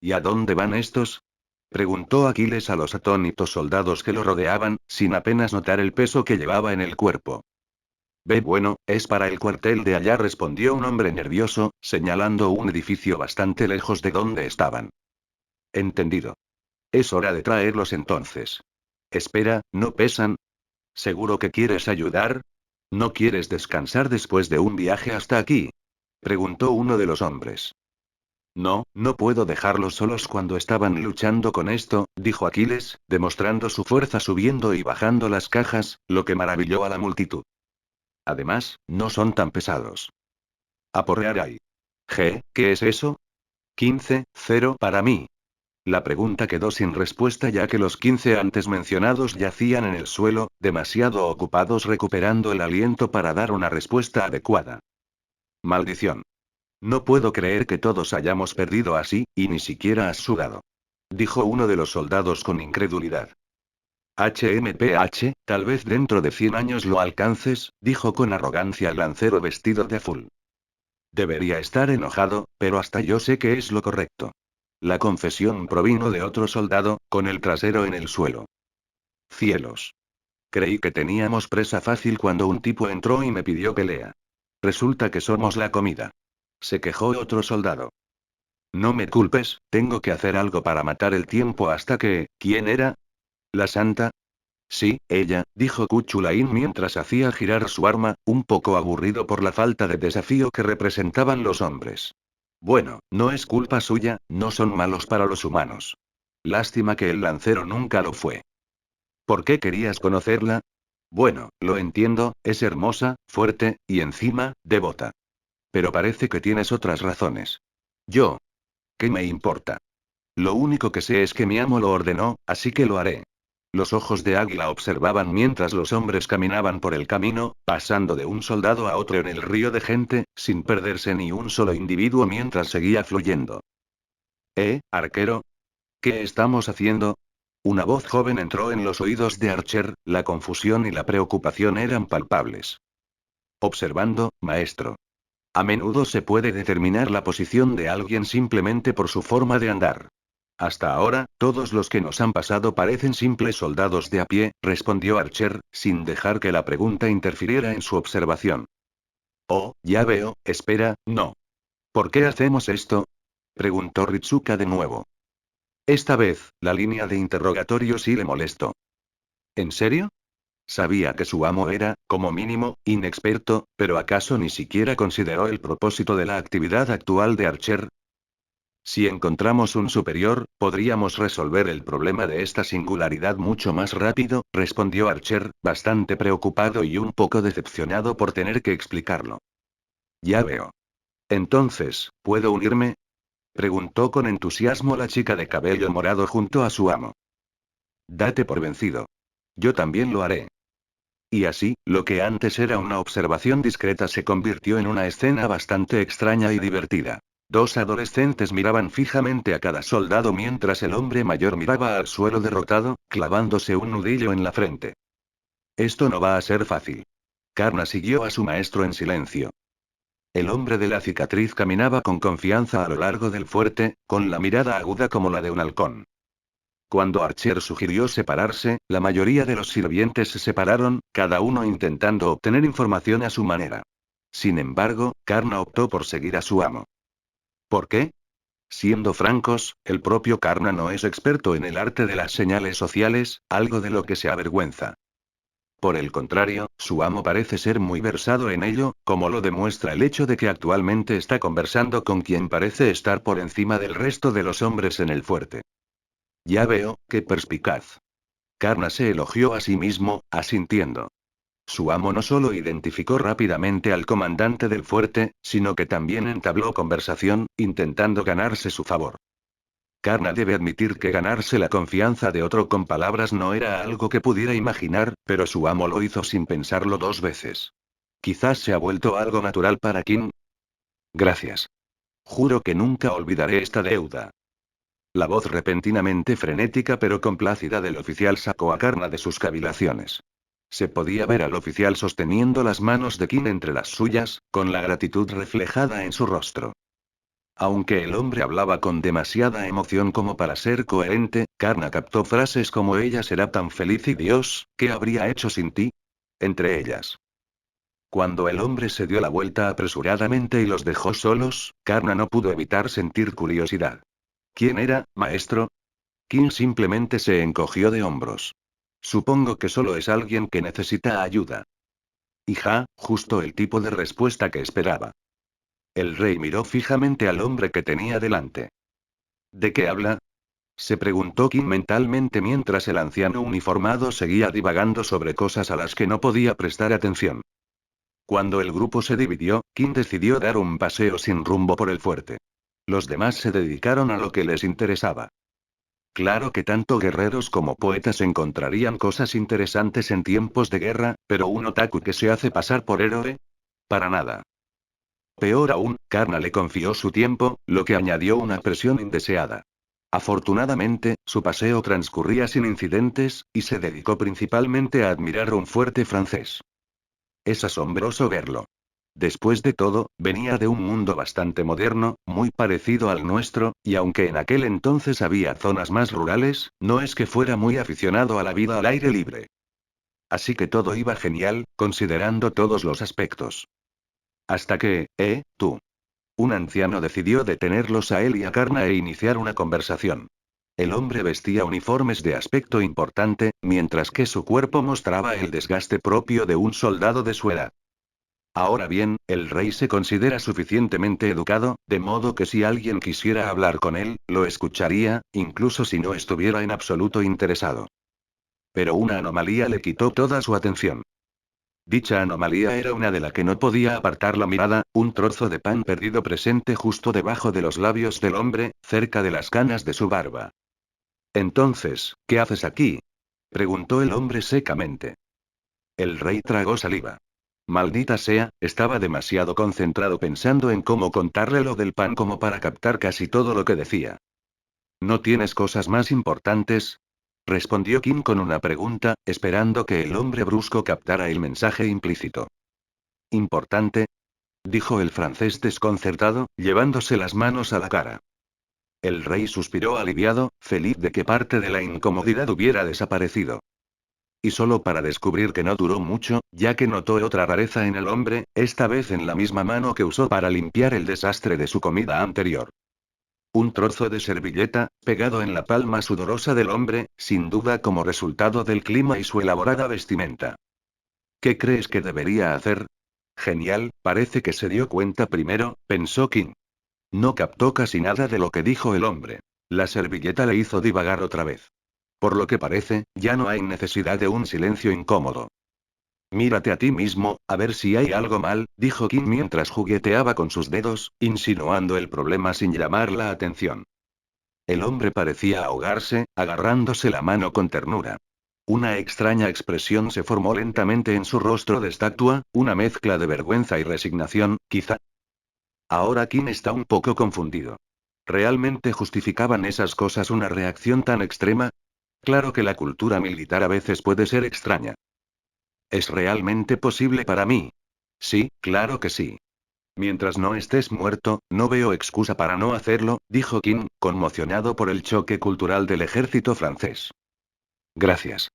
S1: ¿Y a dónde van estos? Preguntó Aquiles a los atónitos soldados que lo rodeaban, sin apenas notar el peso que llevaba en el cuerpo. Bueno, es para el cuartel de allá, respondió un hombre nervioso, señalando un edificio bastante lejos de donde estaban. Entendido. Es hora de traerlos entonces. Espera, ¿no pesan? ¿Seguro que quieres ayudar? ¿No quieres descansar después de un viaje hasta aquí? Preguntó uno de los hombres. No, no puedo dejarlos solos cuando estaban luchando con esto, dijo Aquiles, demostrando su fuerza subiendo y bajando las cajas, lo que maravilló a la multitud. Además, no son tan pesados. Aporrear ahí. ¿Qué es eso? 15-0 para mí. La pregunta quedó sin respuesta ya que los 15 antes mencionados yacían en el suelo, demasiado ocupados recuperando el aliento para dar una respuesta adecuada. Maldición. No puedo creer que todos hayamos perdido así, y ni siquiera has sudado. Dijo uno de los soldados con incredulidad. HMPH, tal vez dentro de 100 años lo alcances, dijo con arrogancia el lancero vestido de azul. Debería estar enojado, pero hasta yo sé que es lo correcto. La confesión provino de otro soldado, con el trasero en el suelo. Cielos. Creí que teníamos presa fácil cuando un tipo entró y me pidió pelea. Resulta que somos la comida. Se quejó otro soldado. No me culpes, tengo que hacer algo para matar el tiempo hasta que... ¿Quién era? ¿La santa? Sí, ella, dijo Kuchulain mientras hacía girar su arma, un poco aburrido por la falta de desafío que representaban los hombres. Bueno, no es culpa suya, no son malos para los humanos. Lástima que el lancero nunca lo fue. ¿Por qué querías conocerla? Bueno, lo entiendo, es hermosa, fuerte, y encima, devota. Pero parece que tienes otras razones. Yo. ¿Qué me importa? Lo único que sé es que mi amo lo ordenó, así que lo haré. Los ojos de Águila observaban mientras los hombres caminaban por el camino, pasando de un soldado a otro en el río de gente, sin perderse ni un solo individuo mientras seguía fluyendo. Arquero? ¿Qué estamos haciendo? Una voz joven entró en los oídos de Archer, la confusión y la preocupación eran palpables. Observando, maestro. A menudo se puede determinar la posición de alguien simplemente por su forma de andar. Hasta ahora, todos los que nos han pasado parecen simples soldados de a pie, respondió Archer, sin dejar que la pregunta interfiriera en su observación. Oh, ya veo, espera, no. ¿Por qué hacemos esto? Preguntó Ritsuka de nuevo. Esta vez, la línea de interrogatorio sí le molestó. ¿En serio? Sabía que su amo era, como mínimo, inexperto, pero ¿acaso ni siquiera consideró el propósito de la actividad actual de Archer? Si encontramos un superior, podríamos resolver el problema de esta singularidad mucho más rápido, respondió Archer, bastante preocupado y un poco decepcionado por tener que explicarlo. Ya veo. Entonces, ¿puedo unirme? Preguntó con entusiasmo la chica de cabello morado junto a su amo. Date por vencido. Yo también lo haré. Y así, lo que antes era una observación discreta se convirtió en una escena bastante extraña y divertida. Dos adolescentes miraban fijamente a cada soldado mientras el hombre mayor miraba al suelo derrotado, clavándose un nudillo en la frente. Esto no va a ser fácil. Karna siguió a su maestro en silencio. El hombre de la cicatriz caminaba con confianza a lo largo del fuerte, con la mirada aguda como la de un halcón. Cuando Archer sugirió separarse, la mayoría de los sirvientes se separaron, cada uno intentando obtener información a su manera. Sin embargo, Karna optó por seguir a su amo. ¿Por qué? Siendo francos, el propio Karna no es experto en el arte de las señales sociales, algo de lo que se avergüenza. Por el contrario, su amo parece ser muy versado en ello, como lo demuestra el hecho de que actualmente está conversando con quien parece estar por encima del resto de los hombres en el fuerte. Ya veo, qué perspicaz. Karna se elogió a sí mismo, asintiendo. Su amo no solo identificó rápidamente al comandante del fuerte, sino que también entabló conversación, intentando ganarse su favor. Karna debe admitir que ganarse la confianza de otro con palabras no era algo que pudiera imaginar, pero su amo lo hizo sin pensarlo dos veces. Quizás se ha vuelto algo natural para Kim. Gracias. Juro que nunca olvidaré esta deuda. La voz repentinamente frenética pero complácida del oficial sacó a Karna de sus cavilaciones. Se podía ver al oficial sosteniendo las manos de Kim entre las suyas, con la gratitud reflejada en su rostro. Aunque el hombre hablaba con demasiada emoción como para ser coherente, Karna captó frases como ella será tan feliz y Dios, ¿qué habría hecho sin ti? Entre ellas. Cuando el hombre se dio la vuelta apresuradamente y los dejó solos, Karna no pudo evitar sentir curiosidad. ¿Quién era, maestro? Kim simplemente se encogió de hombros. Supongo que solo es alguien que necesita ayuda. Hija, justo el tipo de respuesta que esperaba. El rey miró fijamente al hombre que tenía delante. ¿De qué habla? Se preguntó Kim mentalmente mientras el anciano uniformado seguía divagando sobre cosas a las que no podía prestar atención. Cuando el grupo se dividió, Kim decidió dar un paseo sin rumbo por el fuerte. Los demás se dedicaron a lo que les interesaba. Claro que tanto guerreros como poetas encontrarían cosas interesantes en tiempos de guerra, pero un otaku que se hace pasar por héroe. Para nada. Peor aún, Karna le confió su tiempo, lo que añadió una presión indeseada. Afortunadamente, su paseo transcurría sin incidentes, y se dedicó principalmente a admirar un fuerte francés. Es asombroso verlo. Después de todo, venía de un mundo bastante moderno, muy parecido al nuestro, y aunque en aquel entonces había zonas más rurales, no es que fuera muy aficionado a la vida al aire libre. Así que todo iba genial, considerando todos los aspectos. Hasta que, tú. Un anciano decidió detenerlos a él y a Karna e iniciar una conversación. El hombre vestía uniformes de aspecto importante, mientras que su cuerpo mostraba el desgaste propio de un soldado de su edad. Ahora bien, el rey se considera suficientemente educado, de modo que si alguien quisiera hablar con él, lo escucharía, incluso si no estuviera en absoluto interesado. Pero una anomalía le quitó toda su atención. Dicha anomalía era una de la que no podía apartar la mirada, un trozo de pan perdido presente justo debajo de los labios del hombre, cerca de las canas de su barba. Entonces, ¿qué haces aquí? Preguntó el hombre secamente. El rey tragó saliva. Maldita sea, estaba demasiado concentrado pensando en cómo contarle lo del pan como para captar casi todo lo que decía. ¿No tienes cosas más importantes? Respondió Kim con una pregunta, esperando que el hombre brusco captara el mensaje implícito. ¿Importante? Dijo el francés desconcertado, llevándose las manos a la cara. El rey suspiró aliviado, feliz de que parte de la incomodidad hubiera desaparecido. Y solo para descubrir que no duró mucho, ya que notó otra rareza en el hombre, esta vez en la misma mano que usó para limpiar el desastre de su comida anterior. Un trozo de servilleta, pegado en la palma sudorosa del hombre, sin duda como resultado del clima y su elaborada vestimenta. ¿Qué crees que debería hacer? Genial, parece que se dio cuenta primero, pensó Kim. No captó casi nada de lo que dijo el hombre. La servilleta le hizo divagar otra vez. Por lo que parece, ya no hay necesidad de un silencio incómodo. Mírate a ti mismo, a ver si hay algo mal, dijo Kim mientras jugueteaba con sus dedos, insinuando el problema sin llamar la atención. El hombre parecía ahogarse, agarrándose la mano con ternura. Una extraña expresión se formó lentamente en su rostro de estatua, una mezcla de vergüenza y resignación, quizá. Ahora Kim está un poco confundido. ¿Realmente justificaban esas cosas una reacción tan extrema? Claro que la cultura militar a veces puede ser extraña. ¿Es realmente posible para mí? Sí, claro que sí. Mientras no estés muerto, no veo excusa para no hacerlo, dijo Kim, conmocionado por el choque cultural del ejército francés. Gracias.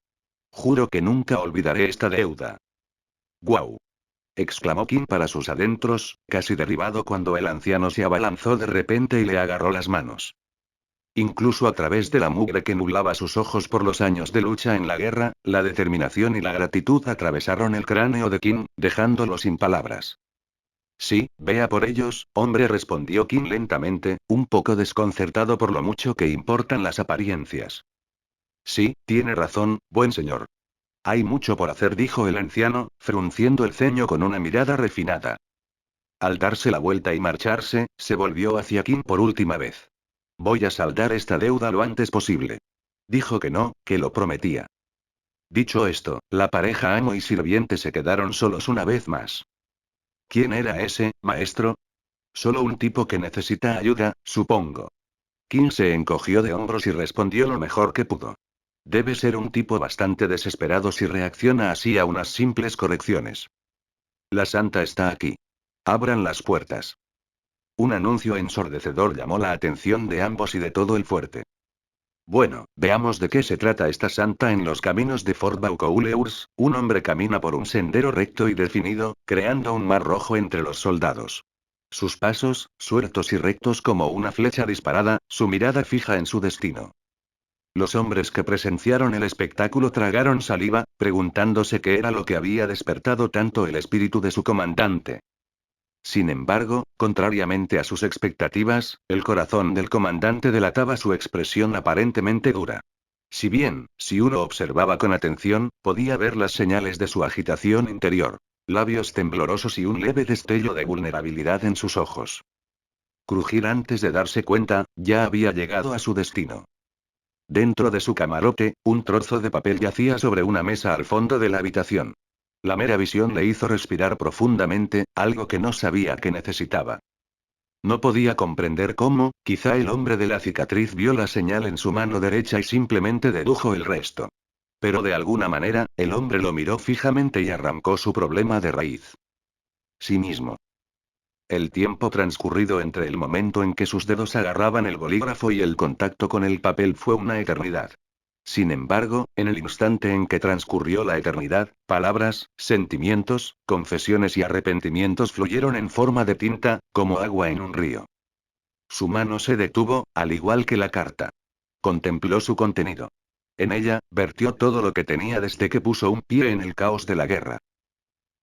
S1: Juro que nunca olvidaré esta deuda. ¡Guau! Exclamó Kim para sus adentros, casi derribado cuando el anciano se abalanzó de repente y le agarró las manos. Incluso a través de la mugre que nublaba sus ojos por los años de lucha en la guerra, la determinación y la gratitud atravesaron el cráneo de Kim, dejándolo sin palabras. Sí, vea por ellos, hombre, respondió Kim lentamente, un poco desconcertado por lo mucho que importan las apariencias. Sí, tiene razón, buen señor. Hay mucho por hacer, dijo el anciano, frunciendo el ceño con una mirada refinada. Al darse la vuelta y marcharse, se volvió hacia Kim por última vez. Voy a saldar esta deuda lo antes posible. Dijo que no, que lo prometía. Dicho esto, la pareja amo y sirviente se quedaron solos una vez más. ¿Quién era ese, maestro? Solo un tipo que necesita ayuda, supongo. Kim se encogió de hombros y respondió lo mejor que pudo. Debe ser un tipo bastante desesperado si reacciona así a unas simples correcciones. La santa está aquí. Abran las puertas. Un anuncio ensordecedor llamó la atención de ambos y de todo el fuerte. Bueno, veamos de qué se trata esta santa en los caminos de Fort Vaucouleurs. Un hombre camina por un sendero recto y definido, creando un mar rojo entre los soldados. Sus pasos, sueltos y rectos como una flecha disparada, su mirada fija en su destino. Los hombres que presenciaron el espectáculo tragaron saliva, preguntándose qué era lo que había despertado tanto el espíritu de su comandante. Sin embargo, contrariamente a sus expectativas, el corazón del comandante delataba su expresión aparentemente dura. Si uno observaba con atención, podía ver las señales de su agitación interior. Labios temblorosos y un leve destello de vulnerabilidad en sus ojos. Crujir antes de darse cuenta, ya había llegado a su destino. Dentro de su camarote, un trozo de papel yacía sobre una mesa al fondo de la habitación. La mera visión le hizo respirar profundamente, algo que no sabía que necesitaba. No podía comprender cómo, quizá el hombre de la cicatriz vio la señal en su mano derecha y simplemente dedujo el resto. Pero de alguna manera, el hombre lo miró fijamente y arrancó su problema de raíz. sí mismo. El tiempo transcurrido entre el momento en que sus dedos agarraban el bolígrafo y el contacto con el papel fue una eternidad. Sin embargo, en el instante en que transcurrió la eternidad, palabras, sentimientos, confesiones y arrepentimientos fluyeron en forma de tinta, como agua en un río. Su mano se detuvo, al igual que la carta. Contempló su contenido. En ella, vertió todo lo que tenía desde que puso un pie en el caos de la guerra.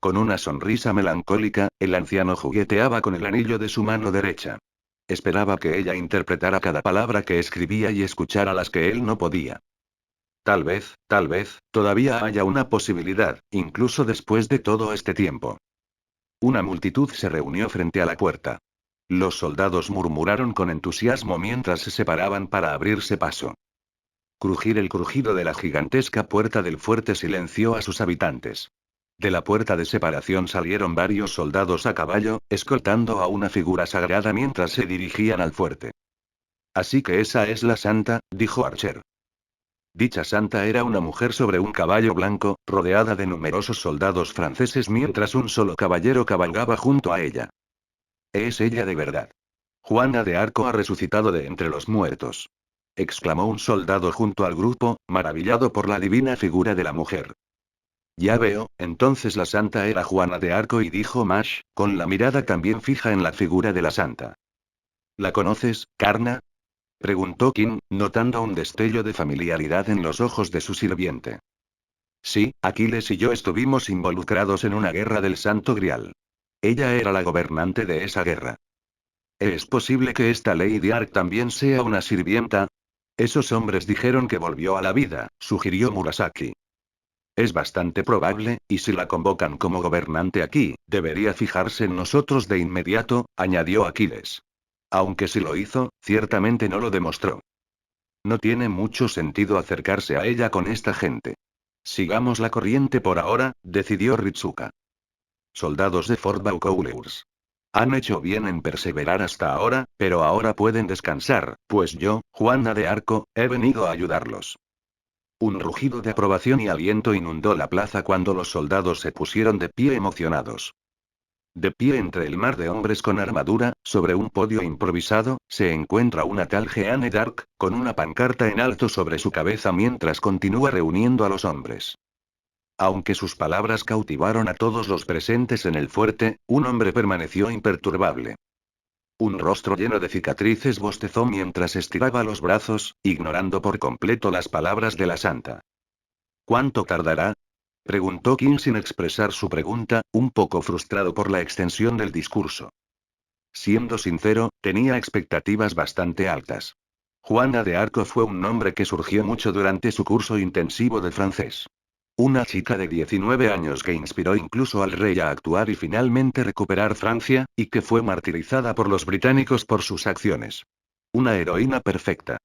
S1: Con una sonrisa melancólica, el anciano jugueteaba con el anillo de su mano derecha. Esperaba que ella interpretara cada palabra que escribía y escuchara las que él no podía. Tal vez, todavía haya una posibilidad, incluso después de todo este tiempo. Una multitud se reunió frente a la puerta. Los soldados murmuraron con entusiasmo mientras se separaban para abrirse paso. Crujir el crujido de la gigantesca puerta del fuerte silenció a sus habitantes. De la puerta de separación salieron varios soldados a caballo, escoltando a una figura sagrada mientras se dirigían al fuerte. Así que esa es la santa, dijo Archer. Dicha santa era una mujer sobre un caballo blanco, rodeada de numerosos soldados franceses mientras un solo caballero cabalgaba junto a ella. Es ella de verdad. Juana de Arco ha resucitado de entre los muertos. Exclamó un soldado junto al grupo, maravillado por la divina figura de la mujer. Ya veo, entonces la santa era Juana de Arco, y dijo Mash, con la mirada también fija en la figura de la santa. ¿La conoces, Karna? Preguntó Kim, notando un destello de familiaridad en los ojos de su sirviente. Sí, Aquiles y yo estuvimos involucrados en una guerra del Santo Grial. Ella era la gobernante de esa guerra. ¿Es posible que esta Lady Ark también sea una sirvienta? Esos hombres dijeron que volvió a la vida, sugirió Murasaki. Es bastante probable, y si la convocan como gobernante aquí, debería fijarse en nosotros de inmediato, añadió Aquiles. Aunque si lo hizo, ciertamente no lo demostró. No tiene mucho sentido acercarse a ella con esta gente. Sigamos la corriente por ahora, decidió Ritsuka. Soldados de Fort Vaucouleurs. Han hecho bien en perseverar hasta ahora, pero ahora pueden descansar, pues yo, Juana de Arco, he venido a ayudarlos. Un rugido de aprobación y aliento inundó la plaza cuando los soldados se pusieron de pie emocionados. De pie entre el mar de hombres con armadura, sobre un podio improvisado, se encuentra una tal Jeanne d'Arc, con una pancarta en alto sobre su cabeza mientras continúa reuniendo a los hombres. Aunque sus palabras cautivaron a todos los presentes en el fuerte, un hombre permaneció imperturbable. Un rostro lleno de cicatrices bostezó mientras estiraba los brazos, ignorando por completo las palabras de la santa. ¿Cuánto tardará? Preguntó Kim sin expresar su pregunta, un poco frustrado por la extensión del discurso. Siendo sincero, tenía expectativas bastante altas. Juana de Arco fue un nombre que surgió mucho durante su curso intensivo de francés. Una chica de 19 años que inspiró incluso al rey a actuar y finalmente recuperar Francia, y que fue martirizada por los británicos por sus acciones. Una heroína perfecta.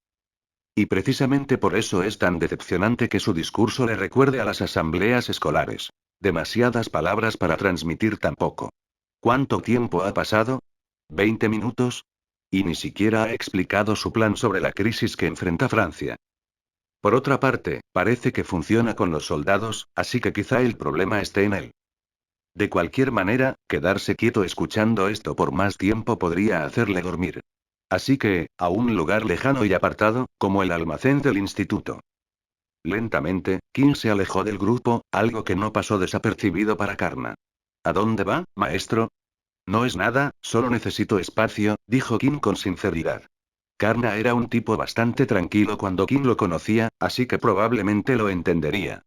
S1: Y precisamente por eso es tan decepcionante que su discurso le recuerde a las asambleas escolares. Demasiadas palabras para transmitir tan poco. ¿Cuánto tiempo ha pasado? ¿20 minutos? Y ni siquiera ha explicado su plan sobre la crisis que enfrenta Francia. Por otra parte, parece que funciona con los soldados, así que quizá el problema esté en él. De cualquier manera, quedarse quieto escuchando esto por más tiempo podría hacerle dormir. Así que, a un lugar lejano y apartado, como el almacén del instituto. Lentamente, Kim se alejó del grupo, algo que no pasó desapercibido para Karna. ¿A dónde va, maestro? No es nada, solo necesito espacio, dijo Kim con sinceridad. Karna era un tipo bastante tranquilo cuando Kim lo conocía, así que probablemente lo entendería.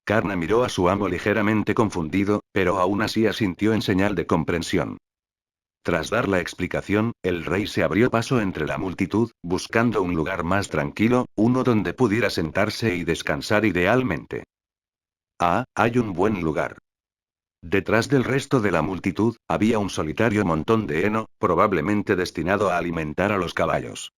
S1: Karna miró a su amo ligeramente confundido, pero aún así asintió en señal de comprensión. Tras dar la explicación, el rey se abrió paso entre la multitud, buscando un lugar más tranquilo, uno donde pudiera sentarse y descansar idealmente. Ah, hay un buen lugar. Detrás del resto de la multitud, había un solitario montón de heno, probablemente destinado a alimentar a los caballos.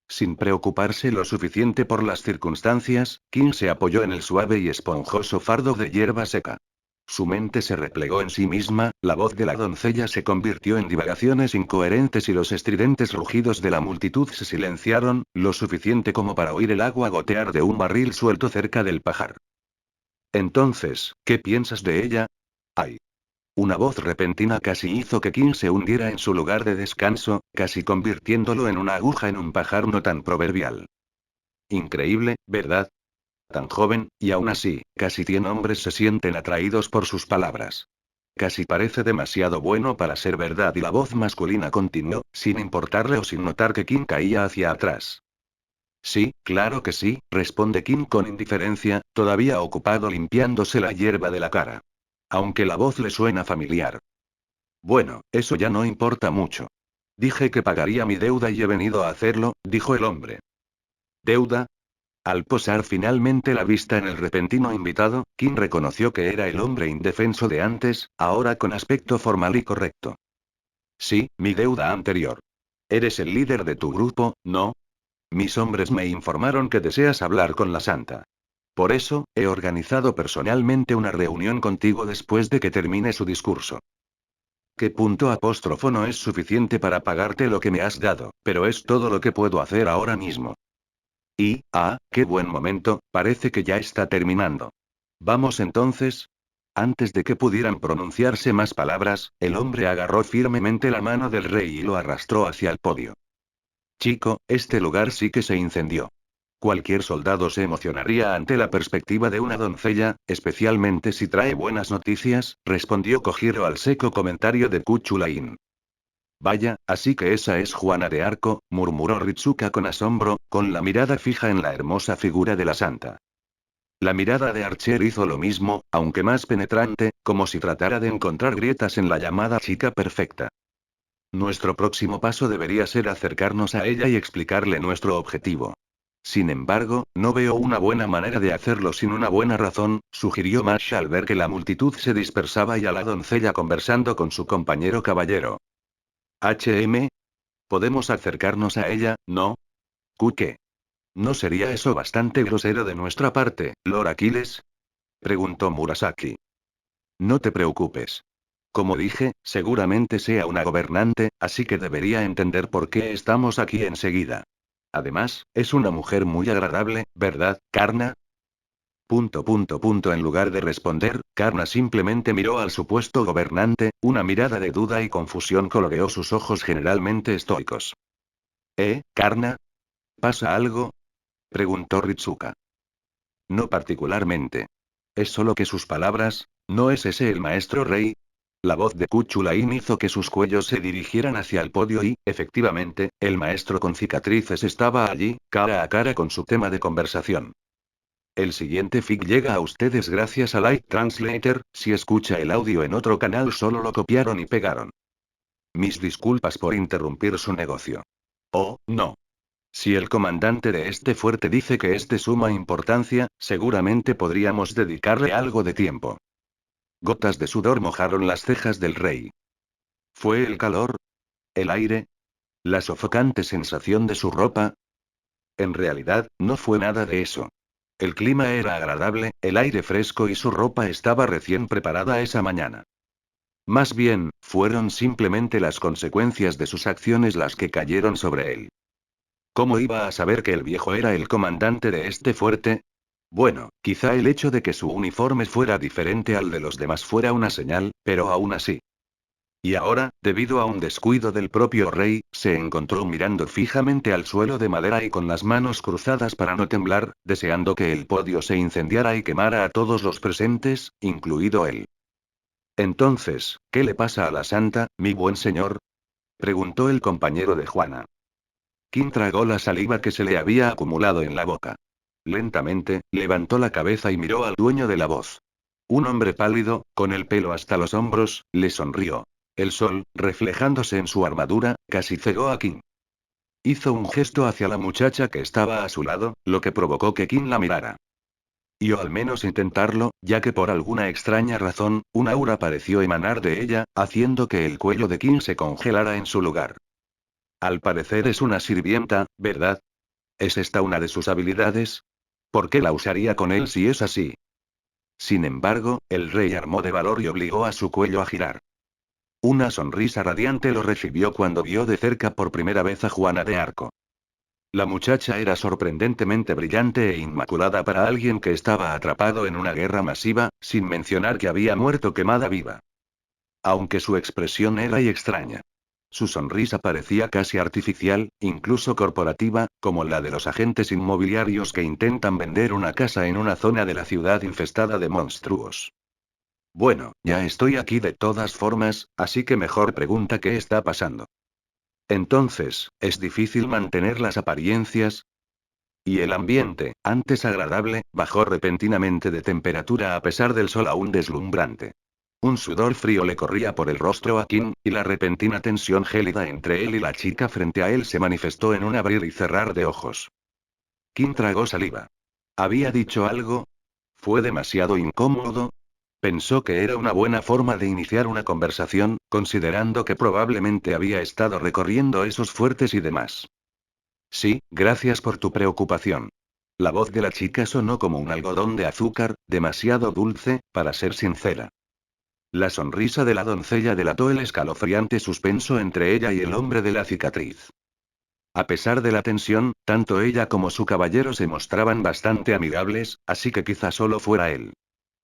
S1: Sin preocuparse lo suficiente por las circunstancias, Kim se apoyó en el suave y esponjoso fardo de hierba seca. Su mente se replegó en sí misma, la voz de la doncella se convirtió en divagaciones incoherentes y los estridentes rugidos de la multitud se silenciaron, lo suficiente como para oír el agua gotear de un barril suelto cerca del pajar. Entonces, ¿qué piensas de ella? Ay. Una voz repentina casi hizo que Kim se hundiera en su lugar de descanso, casi convirtiéndolo en una aguja en un pajar no tan proverbial. Increíble, ¿verdad? Tan joven, y aún así, casi 100 hombres se sienten atraídos por sus palabras. Casi parece demasiado bueno para ser verdad y la voz masculina continuó, sin importarle o sin notar que Kim caía hacia atrás. Sí, claro que sí, responde Kim con indiferencia, todavía ocupado limpiándose la hierba de la cara. Aunque la voz le suena familiar. Bueno, eso ya no importa mucho. Dije que pagaría mi deuda y he venido a hacerlo, dijo el hombre. ¿Deuda? Al posar finalmente la vista en el repentino invitado, Kim reconoció que era el hombre indefenso de antes, ahora con aspecto formal y correcto. Sí, mi deuda anterior. Eres el líder de tu grupo, ¿no? Mis hombres me informaron que deseas hablar con la santa. Por eso, he organizado personalmente una reunión contigo después de que termine su discurso. ¿Qué punto apóstrofo no es suficiente para pagarte lo que me has dado, pero es todo lo que puedo hacer ahora mismo? Qué buen momento, parece que ya está terminando. Vamos entonces. Antes de que pudieran pronunciarse más palabras, el hombre agarró firmemente la mano del rey y lo arrastró hacia el podio. Chico, este lugar sí que se incendió. Cualquier soldado se emocionaría ante la perspectiva de una doncella, especialmente si trae buenas noticias, respondió Kojiro al seco comentario de Kuchulain. Vaya, así que esa es Juana de Arco, murmuró Ritsuka con asombro, con la mirada fija en la hermosa figura de la santa. La mirada de Archer hizo lo mismo, aunque más penetrante, como si tratara de encontrar grietas en la llamada chica perfecta. Nuestro próximo paso debería ser acercarnos a ella y explicarle nuestro objetivo. Sin embargo, no veo una buena manera de hacerlo sin una buena razón, sugirió Marsh al ver que la multitud se dispersaba y a la doncella conversando con su compañero caballero. Podemos acercarnos a ella, ¿no? ¿Qué? ¿No sería eso bastante grosero de nuestra parte, Lord Aquiles? Preguntó Murasaki. No te preocupes. Como dije, seguramente sea una gobernante, así que debería entender por qué estamos aquí enseguida. Además, es una mujer muy agradable, ¿verdad, Karna? En lugar de responder, Karna simplemente miró al supuesto gobernante, una mirada de duda y confusión coloreó sus ojos generalmente estoicos. Karna? ¿Pasa algo? Preguntó Ritsuka. No particularmente. Es solo que sus palabras, ¿no es ese el maestro rey? La voz de Kuchulain hizo que sus cuellos se dirigieran hacia el podio y, efectivamente, el maestro con cicatrices estaba allí, cara a cara con su tema de conversación. El siguiente fic llega a ustedes gracias a Light Translator, si escucha el audio en otro canal solo lo copiaron y pegaron. Mis disculpas por interrumpir su negocio. Oh, no. Si el comandante de este fuerte dice que es de suma importancia, seguramente podríamos dedicarle algo de tiempo. Gotas de sudor mojaron las cejas del rey. ¿Fue el calor? ¿El aire? ¿La sofocante sensación de su ropa? En realidad, no fue nada de eso. El clima era agradable, el aire fresco y su ropa estaba recién preparada esa mañana. Más bien, fueron simplemente las consecuencias de sus acciones las que cayeron sobre él. ¿Cómo iba a saber que el viejo era el comandante de este fuerte? Bueno, quizá el hecho de que su uniforme fuera diferente al de los demás fuera una señal, pero aún así. Y ahora, debido a un descuido del propio rey, se encontró mirando fijamente al suelo de madera y con las manos cruzadas para no temblar, deseando que el podio se incendiara y quemara a todos los presentes, incluido él. Entonces, ¿qué le pasa a la santa, mi buen señor? Preguntó el compañero de Juana. Kim tragó la saliva que se le había acumulado en la boca. Lentamente, levantó la cabeza y miró al dueño de la voz. Un hombre pálido, con el pelo hasta los hombros, le sonrió. El sol, reflejándose en su armadura, casi cegó a Kim. Hizo un gesto hacia la muchacha que estaba a su lado, lo que provocó que Kim la mirara. O al menos intentarlo, ya que por alguna extraña razón, un aura pareció emanar de ella, haciendo que el cuello de Kim se congelara en su lugar. Al parecer es una sirvienta, ¿verdad? ¿Es esta una de sus habilidades? ¿Por qué la usaría con él si es así? Sin embargo, el rey armó de valor y obligó a su cuello a girar. Una sonrisa radiante lo recibió cuando vio de cerca por primera vez a Juana de Arco. La muchacha era sorprendentemente brillante e inmaculada para alguien que estaba atrapado en una guerra masiva, sin mencionar que había muerto quemada viva. Aunque su expresión era extraña. Su sonrisa parecía casi artificial, incluso corporativa, como la de los agentes inmobiliarios que intentan vender una casa en una zona de la ciudad infestada de monstruos. Bueno, ya estoy aquí de todas formas, así que mejor pregunta qué está pasando. Entonces, ¿es difícil mantener las apariencias? Y el ambiente, antes agradable, bajó repentinamente de temperatura a pesar del sol aún deslumbrante. Un sudor frío le corría por el rostro a Kim, y la repentina tensión gélida entre él y la chica frente a él se manifestó en un abrir y cerrar de ojos. Kim tragó saliva. ¿Había dicho algo? ¿Fue demasiado incómodo? Pensó que era una buena forma de iniciar una conversación, considerando que probablemente había estado recorriendo esos fuertes y demás. Sí, gracias por tu preocupación. La voz de la chica sonó como un algodón de azúcar, demasiado dulce, para ser sincera. La sonrisa de la doncella delató el escalofriante suspenso entre ella y el hombre de la cicatriz. A pesar de la tensión, tanto ella como su caballero se mostraban bastante amigables, así que quizá solo fuera él.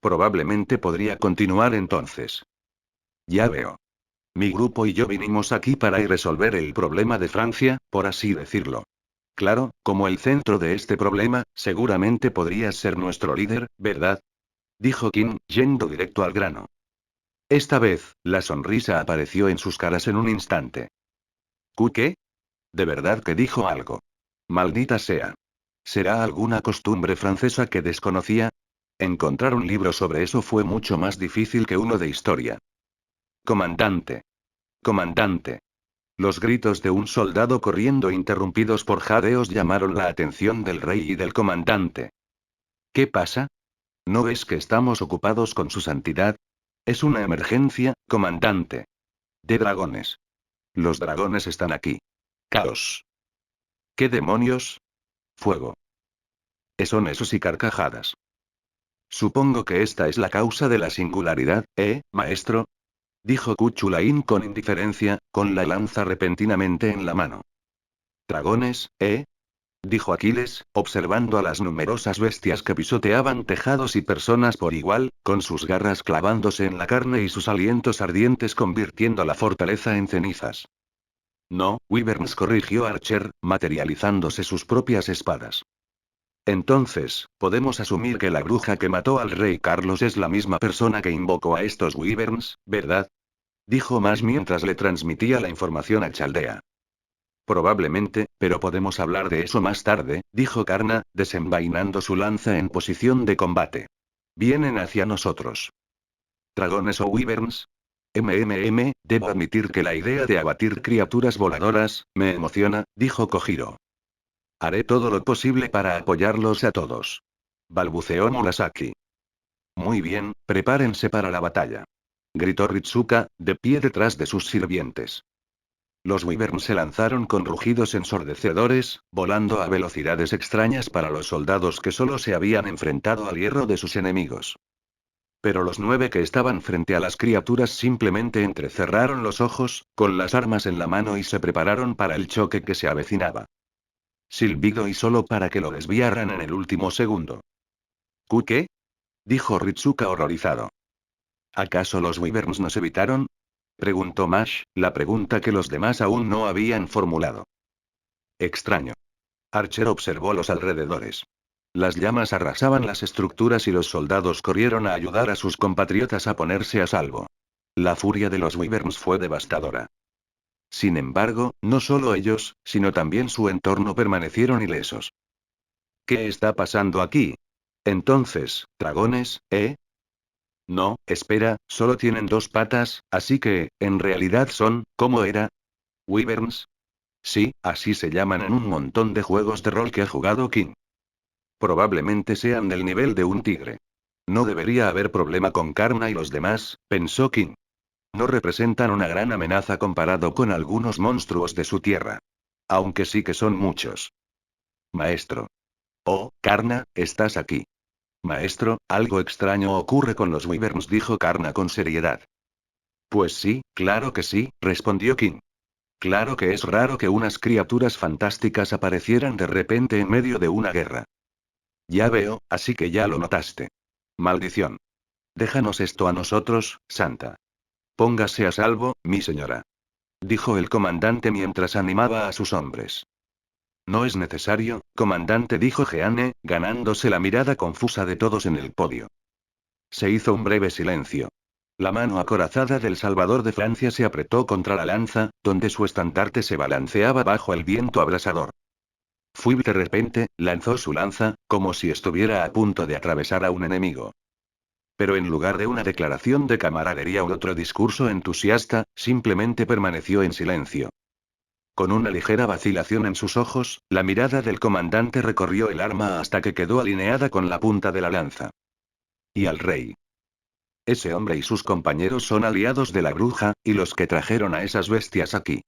S1: Probablemente podría continuar entonces. Ya veo. Mi grupo y yo vinimos aquí para resolver el problema de Francia, por así decirlo. Claro, como el centro de este problema, seguramente podrías ser nuestro líder, ¿verdad? Dijo Kim, yendo directo al grano. Esta vez, la sonrisa apareció en sus caras en un instante. ¿Qué? ¿De verdad que dijo algo? Maldita sea. ¿Será alguna costumbre francesa que desconocía? Encontrar un libro sobre eso fue mucho más difícil que uno de historia. Comandante. Comandante. Los gritos de un soldado corriendo interrumpidos por jadeos llamaron la atención del rey y del comandante. ¿Qué pasa? ¿No ves que estamos ocupados con su santidad? Es una emergencia, comandante. De dragones. Los dragones están aquí. Caos. ¿Qué demonios? Fuego. Son esos y carcajadas. Supongo que esta es la causa de la singularidad, maestro? Dijo Kuchulain con indiferencia, con la lanza repentinamente en la mano. ¿Dragones, dijo Aquiles, observando a las numerosas bestias que pisoteaban tejados y personas por igual, con sus garras clavándose en la carne y sus alientos ardientes convirtiendo la fortaleza en cenizas. No, Wyverns corrigió Archer, materializándose sus propias espadas. Entonces, podemos asumir que la bruja que mató al rey Carlos es la misma persona que invocó a estos Wyverns, ¿verdad? Dijo Mash mientras le transmitía la información a Chaldea. Probablemente, pero podemos hablar de eso más tarde, dijo Karna, desenvainando su lanza en posición de combate. Vienen hacia nosotros. ¿Dragones o Wyverns? Debo admitir que la idea de abatir criaturas voladoras, me emociona, dijo Kojiro. Haré todo lo posible para apoyarlos a todos. Balbuceó Murasaki. Muy bien, prepárense para la batalla. Gritó Ritsuka, de pie detrás de sus sirvientes. Los Wyverns se lanzaron con rugidos ensordecedores, volando a velocidades extrañas para los soldados que solo se habían enfrentado al hierro de sus enemigos. Pero los 9 que estaban frente a las criaturas simplemente entrecerraron los ojos, con las armas en la mano y se prepararon para el choque que se avecinaba. Silbido y solo para que lo desviaran en el último segundo. ¿Qué? Dijo Ritsuka horrorizado. ¿Acaso los Wyverns nos evitaron? Preguntó Mash, la pregunta que los demás aún no habían formulado. Extraño. Archer observó los alrededores. Las llamas arrasaban las estructuras y los soldados corrieron a ayudar a sus compatriotas a ponerse a salvo. La furia de los Wyverns fue devastadora. Sin embargo, no solo ellos, sino también su entorno permanecieron ilesos. ¿Qué está pasando aquí? Entonces, ¿dragones, No, espera, solo tienen 2 patas, así que, en realidad son, ¿cómo era? ¿Wyverns? Sí, así se llaman en un montón de juegos de rol que ha jugado King. Probablemente sean del nivel de un tigre. No debería haber problema con Karna y los demás, pensó King. No representan una gran amenaza comparado con algunos monstruos de su tierra. Aunque sí que son muchos. Maestro. Oh, Karna, estás aquí. Maestro, algo extraño ocurre con los Wyverns, dijo Karna con seriedad. Pues sí, claro que sí, respondió King. Claro que es raro que unas criaturas fantásticas aparecieran de repente en medio de una guerra. Ya veo, así que ya lo notaste. Maldición. Déjanos esto a nosotros, Santa. Póngase a salvo, mi señora. Dijo el comandante mientras animaba a sus hombres. No es necesario, comandante, dijo Jeanne, ganándose la mirada confusa de todos en el podio. Se hizo un breve silencio. La mano acorazada del Salvador de Francia se apretó contra la lanza, donde su estandarte se balanceaba bajo el viento abrasador. Fui de repente, lanzó su lanza, como si estuviera a punto de atravesar a un enemigo. Pero en lugar de una declaración de camaradería u otro discurso entusiasta, simplemente permaneció en silencio. Con una ligera vacilación en sus ojos, la mirada del comandante recorrió el arma hasta que quedó alineada con la punta de la lanza. Y al rey. Ese hombre y sus compañeros son aliados de la bruja, y los que trajeron a esas bestias aquí.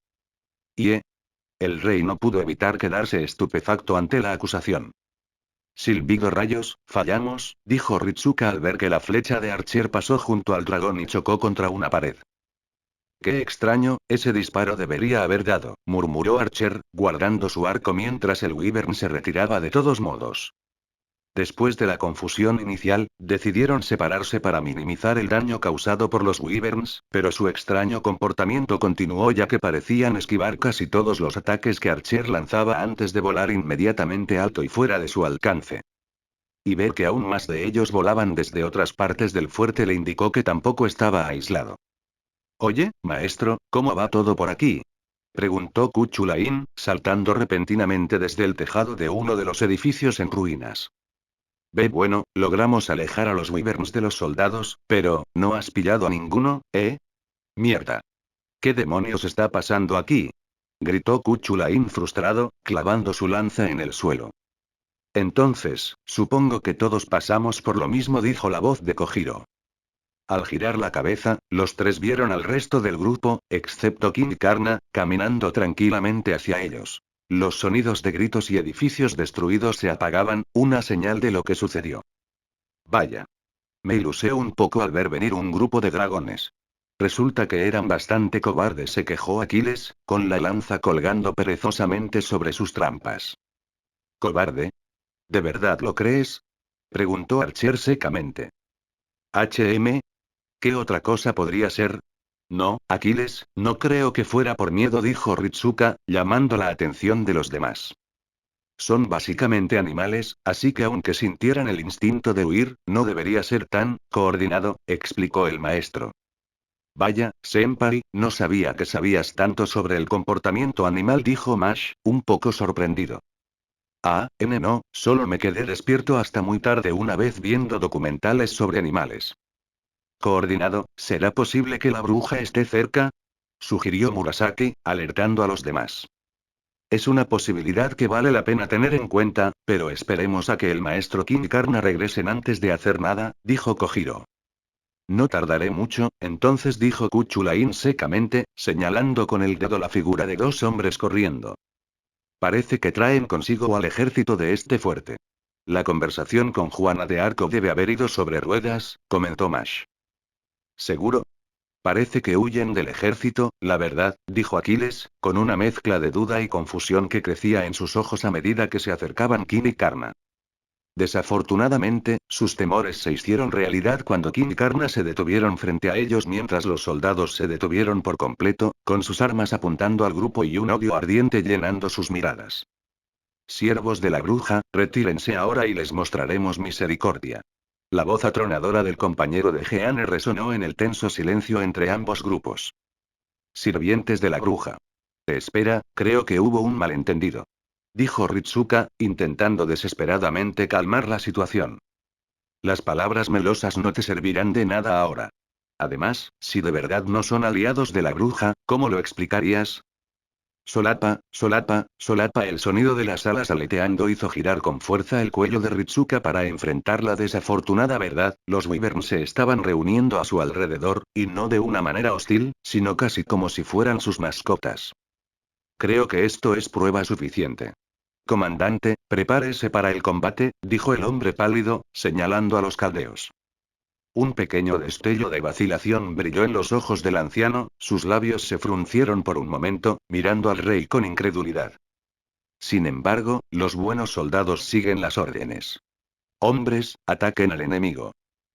S1: El rey no pudo evitar quedarse estupefacto ante la acusación. Silbido rayos, fallamos, dijo Ritsuka al ver que la flecha de Archer pasó junto al dragón y chocó contra una pared. Qué extraño, ese disparo debería haber dado, murmuró Archer, guardando su arco mientras el Wyvern se retiraba de todos modos. Después de la confusión inicial, decidieron separarse para minimizar el daño causado por los Wyverns, pero su extraño comportamiento continuó ya que parecían esquivar casi todos los ataques que Archer lanzaba antes de volar inmediatamente alto y fuera de su alcance. Y ver que aún más de ellos volaban desde otras partes del fuerte le indicó que tampoco estaba aislado. Oye, maestro, ¿cómo va todo por aquí? Preguntó Kuchulain, saltando repentinamente desde el tejado de uno de los edificios en ruinas. Bueno, logramos alejar a los Wyverns de los soldados, pero, ¿no has pillado a ninguno, eh? Mierda. ¿Qué demonios está pasando aquí? Gritó Kuchulain frustrado, clavando su lanza en el suelo. Entonces, supongo que todos pasamos por lo mismo, dijo la voz de Kojiro. Al girar la cabeza, los tres vieron al resto del grupo, excepto King y Karna, caminando tranquilamente hacia ellos. Los sonidos de gritos y edificios destruidos se apagaban, una señal de lo que sucedió. Vaya. Me ilusé un poco al ver venir un grupo de dragones. Resulta que eran bastante cobardes, se quejó Aquiles, con la lanza colgando perezosamente sobre sus trampas. ¿Cobarde? ¿De verdad lo crees? Preguntó Archer secamente. ¿Qué otra cosa podría ser? No, Aquiles, no creo que fuera por miedo, dijo Ritsuka, llamando la atención de los demás. Son básicamente animales, así que aunque sintieran el instinto de huir, no debería ser tan coordinado, explicó el maestro. Vaya, Senpai, no sabía que sabías tanto sobre el comportamiento animal, dijo Mash, un poco sorprendido. No, solo me quedé despierto hasta muy tarde una vez viendo documentales sobre animales. Coordinado, ¿será posible que la bruja esté cerca? Sugirió Murasaki, alertando a los demás. Es una posibilidad que vale la pena tener en cuenta, pero esperemos a que el maestro King y Karna regresen antes de hacer nada, dijo Kojiro. No tardaré mucho, entonces, dijo Kuchulain secamente, señalando con el dedo la figura de dos hombres corriendo. Parece que traen consigo al ejército de este fuerte. La conversación con Juana de Arco debe haber ido sobre ruedas, comentó Mash. ¿Seguro? Parece que huyen del ejército, la verdad, dijo Aquiles, con una mezcla de duda y confusión que crecía en sus ojos a medida que se acercaban Kin y Karna. Desafortunadamente, sus temores se hicieron realidad cuando Kin y Karna se detuvieron frente a ellos mientras los soldados se detuvieron por completo, con sus armas apuntando al grupo y un odio ardiente llenando sus miradas. Siervos de la bruja, retírense ahora y les mostraremos misericordia. La voz atronadora del compañero de Jeanne resonó en el tenso silencio entre ambos grupos. Sirvientes de la bruja. Espera, creo que hubo un malentendido. Dijo Ritsuka, intentando desesperadamente calmar la situación. Las palabras melosas no te servirán de nada ahora. Además, si de verdad no son aliados de la bruja, ¿cómo lo explicarías? Solapa, solapa, solapa. El sonido de las alas aleteando hizo girar con fuerza el cuello de Ritsuka para enfrentar la desafortunada verdad. Los Wyverns se estaban reuniendo a su alrededor, y no de una manera hostil, sino casi como si fueran sus mascotas. Creo que esto es prueba suficiente. Comandante, prepárese para el combate, dijo el hombre pálido, señalando a los caldeos. Un pequeño destello de vacilación brilló en los ojos del anciano, sus labios se fruncieron por un momento, mirando al rey con incredulidad. Sin embargo, los buenos soldados siguen las órdenes. Hombres, ataquen al enemigo.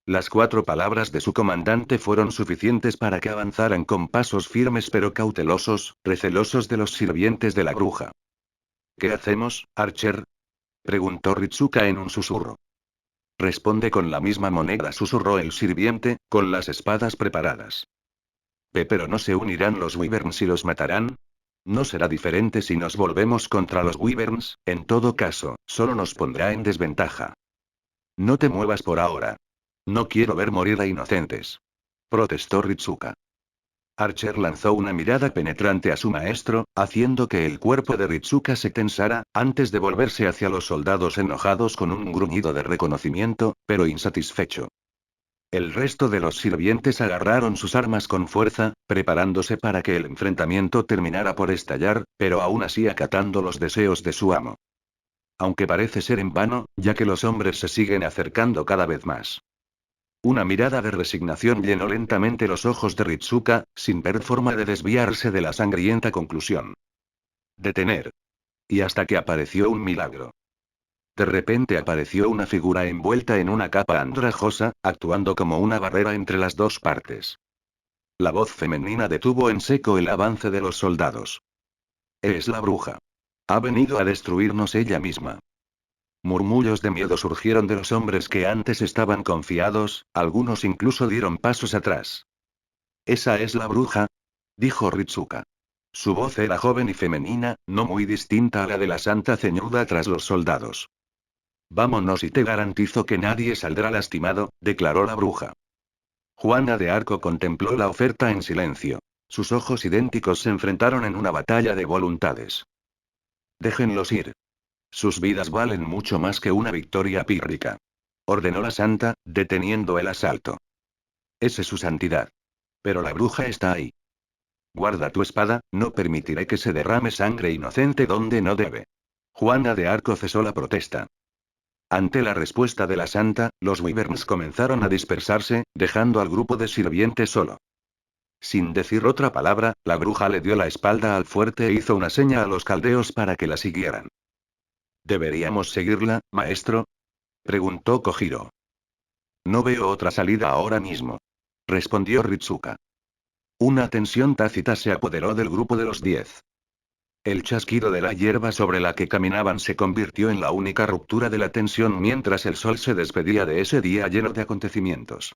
S1: Las 4 palabras de su comandante fueron suficientes para que avanzaran con pasos firmes pero cautelosos, recelosos de los sirvientes de la bruja. ¿Qué hacemos, Archer? Preguntó Ritsuka en un susurro. Responde con la misma moneda, susurró el sirviente, con las espadas preparadas. Pero ¿no se unirán los Wyverns y los matarán? No será diferente si nos volvemos contra los Wyverns, en todo caso, solo nos pondrá en desventaja. No te muevas por ahora. No quiero ver morir a inocentes. Protestó Ritsuka. Archer lanzó una mirada penetrante a su maestro, haciendo que el cuerpo de Ritsuka se tensara, antes de volverse hacia los soldados enojados con un gruñido de reconocimiento, pero insatisfecho. El resto de los sirvientes agarraron sus armas con fuerza, preparándose para que el enfrentamiento terminara por estallar, pero aún así acatando los deseos de su amo. Aunque parece ser en vano, ya que los hombres se siguen acercando cada vez más. Una mirada de resignación llenó lentamente los ojos de Ritsuka, sin ver forma de desviarse de la sangrienta conclusión. Detener. Y hasta que apareció un milagro. De repente apareció una figura envuelta en una capa andrajosa, actuando como una barrera entre las dos partes. La voz femenina detuvo en seco el avance de los soldados. Es la bruja. Ha venido a destruirnos ella misma. Murmullos de miedo surgieron de los hombres que antes estaban confiados, algunos incluso dieron pasos atrás. «¿Esa es la bruja?», dijo Ritsuka. Su voz era joven y femenina, no muy distinta a la de la santa ceñuda tras los soldados. «Vámonos y te garantizo que nadie saldrá lastimado», declaró la bruja. Juana de Arco contempló la oferta en silencio. Sus ojos idénticos se enfrentaron en una batalla de voluntades. «Déjenlos ir. Sus vidas valen mucho más que una victoria pírrica», ordenó la santa, deteniendo el asalto. «Ese es su santidad. Pero la bruja está ahí. Guarda tu espada, no permitiré que se derrame sangre inocente donde no debe». Juana de Arco cesó la protesta. Ante la respuesta de la santa, los Wyverns comenzaron a dispersarse, dejando al grupo de sirvientes solo. Sin decir otra palabra, la bruja le dio la espalda al fuerte e hizo una seña a los caldeos para que la siguieran. ¿Deberíamos seguirla, maestro?, preguntó Kojiro. No veo otra salida ahora mismo, respondió Ritsuka. Una tensión tácita se apoderó del grupo de los 10. El chasquido de la hierba sobre la que caminaban se convirtió en la única ruptura de la tensión mientras el sol se despedía de ese día lleno de acontecimientos.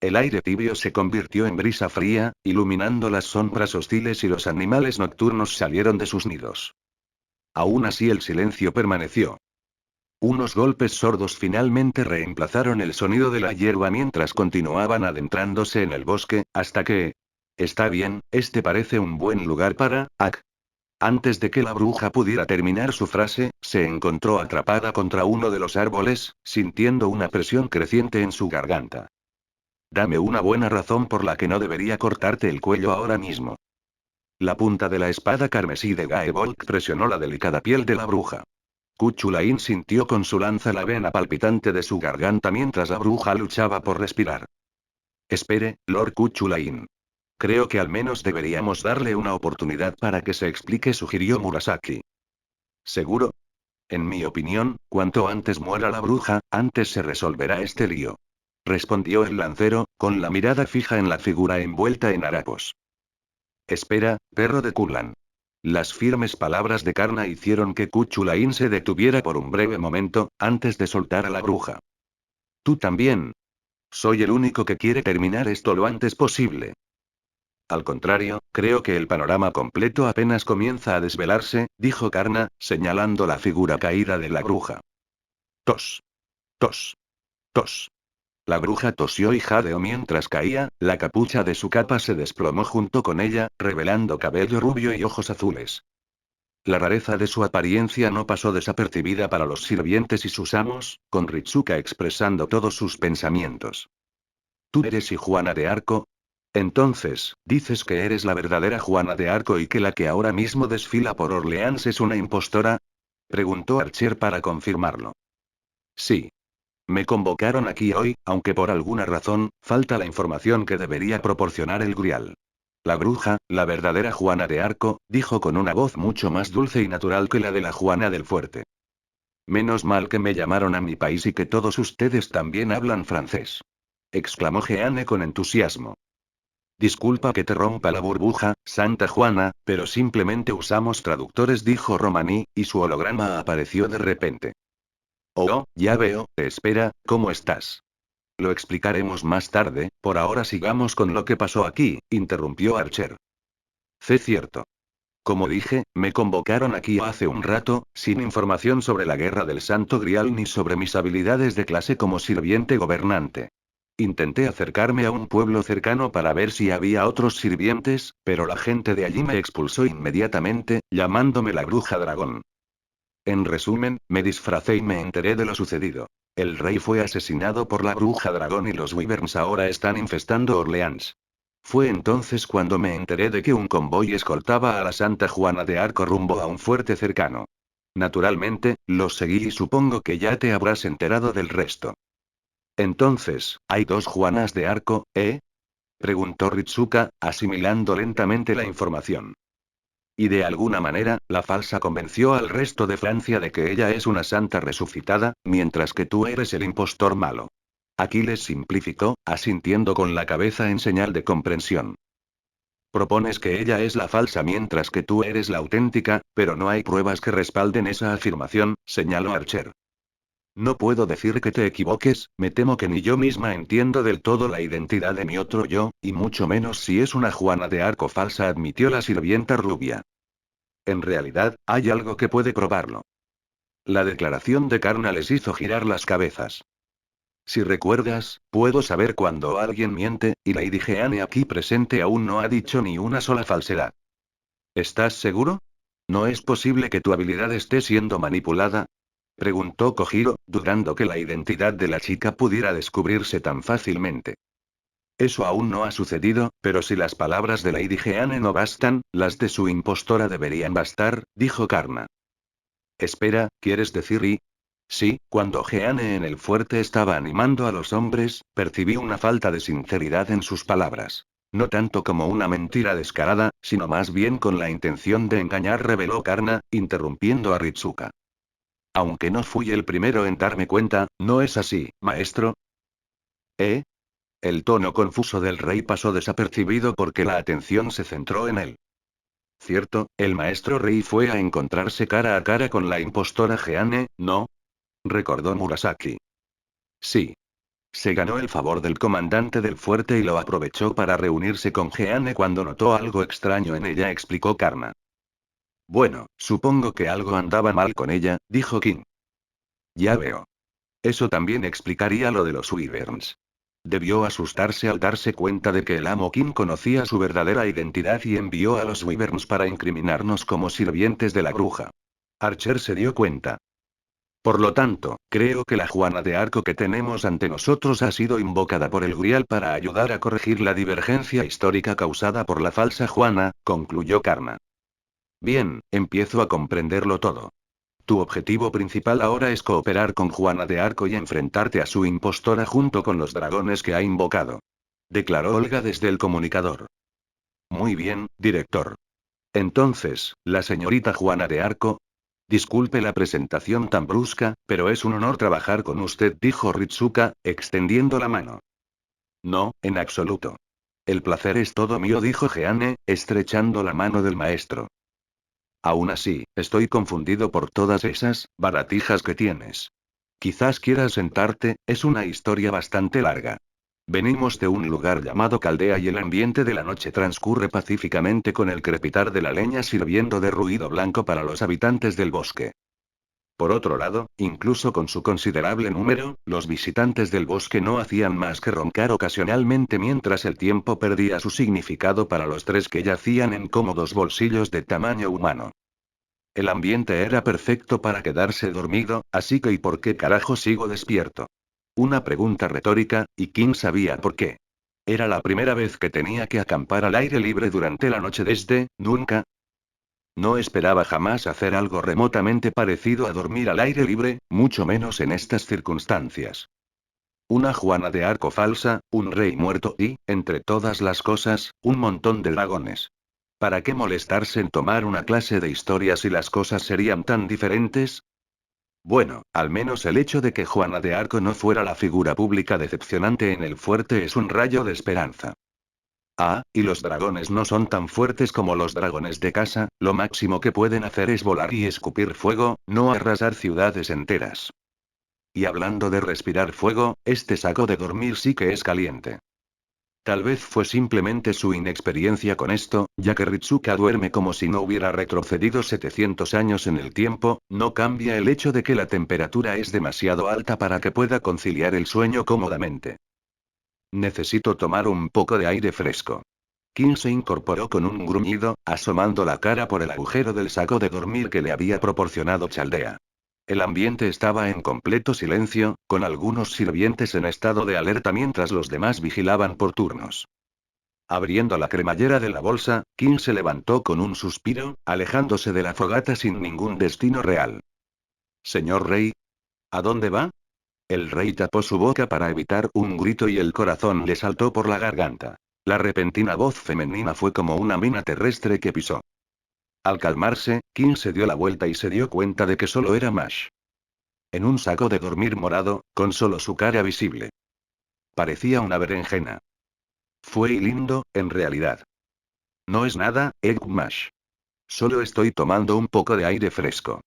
S1: El aire tibio se convirtió en brisa fría, iluminando las sombras hostiles y los animales nocturnos salieron de sus nidos. Aún así el silencio permaneció. Unos golpes sordos finalmente reemplazaron el sonido de la hierba mientras continuaban adentrándose en el bosque, hasta que... Está bien, este parece un buen lugar para... Antes de que la bruja pudiera terminar su frase, se encontró atrapada contra uno de los árboles, sintiendo una presión creciente en su garganta. Dame una buena razón por la que no debería cortarte el cuello ahora mismo. La punta de la espada carmesí de Gaebolk presionó la delicada piel de la bruja. Kuchulain sintió con su lanza la vena palpitante de su garganta mientras la bruja luchaba por respirar. Espere, Lord Kuchulain. Creo que al menos deberíamos darle una oportunidad para que se explique, sugirió Murasaki. ¿Seguro? En mi opinión, cuanto antes muera la bruja, antes se resolverá este lío, respondió el lancero, con la mirada fija en la figura envuelta en harapos. Espera, perro de Kulan. Las firmes palabras de Karna hicieron que Kuchulain se detuviera por un breve momento, antes de soltar a la bruja. Tú también. Soy el único que quiere terminar esto lo antes posible. Al contrario, creo que el panorama completo apenas comienza a desvelarse, dijo Karna, señalando la figura caída de la bruja. Tos. Tos. Tos. La bruja tosió y jadeó mientras caía, la capucha de su capa se desplomó junto con ella, revelando cabello rubio y ojos azules. La rareza de su apariencia no pasó desapercibida para los sirvientes y sus amos, con Ritsuka expresando todos sus pensamientos. ¿Tú eres Juana de Arco? Entonces, ¿dices que eres la verdadera Juana de Arco y que la que ahora mismo desfila por Orleans es una impostora?, preguntó Archer para confirmarlo. Sí. Me convocaron aquí hoy, aunque por alguna razón, falta la información que debería proporcionar el Grial. La bruja, la verdadera Juana de Arco, dijo con una voz mucho más dulce y natural que la de la Juana del Fuerte. Menos mal que me llamaron a mi país y que todos ustedes también hablan francés. exclamó Jeanne con entusiasmo. Disculpa que te rompa la burbuja, Santa Juana, pero simplemente usamos traductores, dijo Romaní, y su holograma apareció de repente. Oh, ya veo, espera, ¿cómo estás? Lo explicaremos más tarde, por ahora sigamos con lo que pasó aquí, interrumpió Archer. Cierto. Como dije, me convocaron aquí hace un rato, sin información sobre la guerra del Santo Grial ni sobre mis habilidades de clase como sirviente gobernante. Intenté acercarme a un pueblo cercano para ver si había otros sirvientes, pero la gente de allí me expulsó inmediatamente, llamándome la bruja dragón. En resumen, me disfracé y me enteré de lo sucedido. El rey fue asesinado por la bruja dragón y los wyverns ahora están infestando Orleans. Fue entonces cuando me enteré de que un convoy escoltaba a la Santa Juana de Arco rumbo a un fuerte cercano. Naturalmente, los seguí y supongo que ya te habrás enterado del resto. Entonces, ¿hay dos Juanas de Arco, eh? Preguntó Ritsuka, asimilando lentamente la información. Y de alguna manera, la falsa convenció al resto de Francia de que ella es una santa resucitada, mientras que tú eres el impostor malo. Aquiles simplificó, asintiendo con la cabeza en señal de comprensión. Propones que ella es la falsa mientras que tú eres la auténtica, pero no hay pruebas que respalden esa afirmación, señaló Archer. No puedo decir que te equivoques, me temo que ni yo misma entiendo del todo la identidad de mi otro yo, y mucho menos si es una Juana de Arco falsa, admitió la sirvienta rubia. En realidad, hay algo que puede probarlo. La declaración de Karna les hizo girar las cabezas. Si recuerdas, puedo saber cuando alguien miente, y Lady Jeanne aquí presente aún no ha dicho ni una sola falsedad. ¿Estás seguro? ¿No es posible que tu habilidad esté siendo manipulada? Preguntó Kojiro, dudando que la identidad de la chica pudiera descubrirse tan fácilmente. Eso aún no ha sucedido, pero si las palabras de Lady Jeanne no bastan, las de su impostora deberían bastar, dijo Karna. Espera, ¿quieres decir y? Sí, cuando Jeanne en el fuerte estaba animando a los hombres, percibí una falta de sinceridad en sus palabras. No tanto como una mentira descarada, sino más bien con la intención de engañar, reveló Karna, interrumpiendo a Ritsuka. Aunque no fui el primero en darme cuenta, ¿no es así, maestro? ¿Eh? El tono confuso del rey pasó desapercibido porque la atención se centró en él. Cierto, el maestro rey fue a encontrarse cara a cara con la impostora Jeanne, ¿no? Recordó Murasaki. Sí. Se ganó el favor del comandante del fuerte y lo aprovechó para reunirse con Jeanne cuando notó algo extraño en ella, explicó Karna. Bueno, supongo que algo andaba mal con ella, dijo King. Ya veo. Eso también explicaría lo de los wyverns. Debió asustarse al darse cuenta de que el amo King conocía su verdadera identidad y envió a los wyverns para incriminarnos como sirvientes de la bruja. Archer se dio cuenta. Por lo tanto, creo que la Juana de Arco que tenemos ante nosotros ha sido invocada por el Grial para ayudar a corregir la divergencia histórica causada por la falsa Juana, concluyó Karna. Bien, empiezo a comprenderlo todo. Tu objetivo principal ahora es cooperar con Juana de Arco y enfrentarte a su impostora junto con los dragones que ha invocado. Declaró Olga desde el comunicador. Muy bien, director. Entonces, la señorita Juana de Arco. Disculpe la presentación tan brusca, pero es un honor trabajar con usted, dijo Ritsuka, extendiendo la mano. No, en absoluto. El placer es todo mío, dijo Jeanne, estrechando la mano del maestro. Aún así, estoy confundido por todas esas baratijas que tienes. Quizás quieras sentarte, es una historia bastante larga. Venimos de un lugar llamado Caldea y el ambiente de la noche transcurre pacíficamente con el crepitar de la leña sirviendo de ruido blanco para los habitantes del bosque. Por otro lado, incluso con su considerable número, los visitantes del bosque no hacían más que roncar ocasionalmente mientras el tiempo perdía su significado para los tres que yacían en cómodos bolsillos de tamaño humano. El ambiente era perfecto para quedarse dormido, así que ¿y por qué carajo sigo despierto? Una pregunta retórica, y King sabía por qué. Era la primera vez que tenía que acampar al aire libre durante la noche desde, nunca. No esperaba jamás hacer algo remotamente parecido a dormir al aire libre, mucho menos en estas circunstancias. Una Juana de Arco falsa, un rey muerto y, entre todas las cosas, un montón de dragones. ¿Para qué molestarse en tomar una clase de historia si las cosas serían tan diferentes? Bueno, al menos el hecho de que Juana de Arco no fuera la figura pública decepcionante en el fuerte es un rayo de esperanza. Ah, y los dragones no son tan fuertes como los dragones de casa, lo máximo que pueden hacer es volar y escupir fuego, no arrasar ciudades enteras. Y hablando de respirar fuego, este saco de dormir sí que es caliente. Tal vez fue simplemente su inexperiencia con esto, ya que Ritsuka duerme como si no hubiera retrocedido 700 años en el tiempo, no cambia el hecho de que la temperatura es demasiado alta para que pueda conciliar el sueño cómodamente. Necesito tomar un poco de aire fresco. Kim se incorporó con un gruñido, asomando la cara por el agujero del saco de dormir que le había proporcionado Chaldea. El ambiente estaba en completo silencio, con algunos sirvientes en estado de alerta mientras los demás vigilaban por turnos. Abriendo la cremallera de la bolsa, Kim se levantó con un suspiro, alejándose de la fogata sin ningún destino real. Señor Rey, ¿a dónde va? El rey tapó su boca para evitar un grito y el corazón le saltó por la garganta. La repentina voz femenina fue como una mina terrestre que pisó. Al calmarse, Kim se dio la vuelta y se dio cuenta de que solo era Mash. En un saco de dormir morado, con solo su cara visible. Parecía una berenjena. Fue lindo, en realidad. No es nada, Egg Mash. Solo estoy tomando un poco de aire fresco.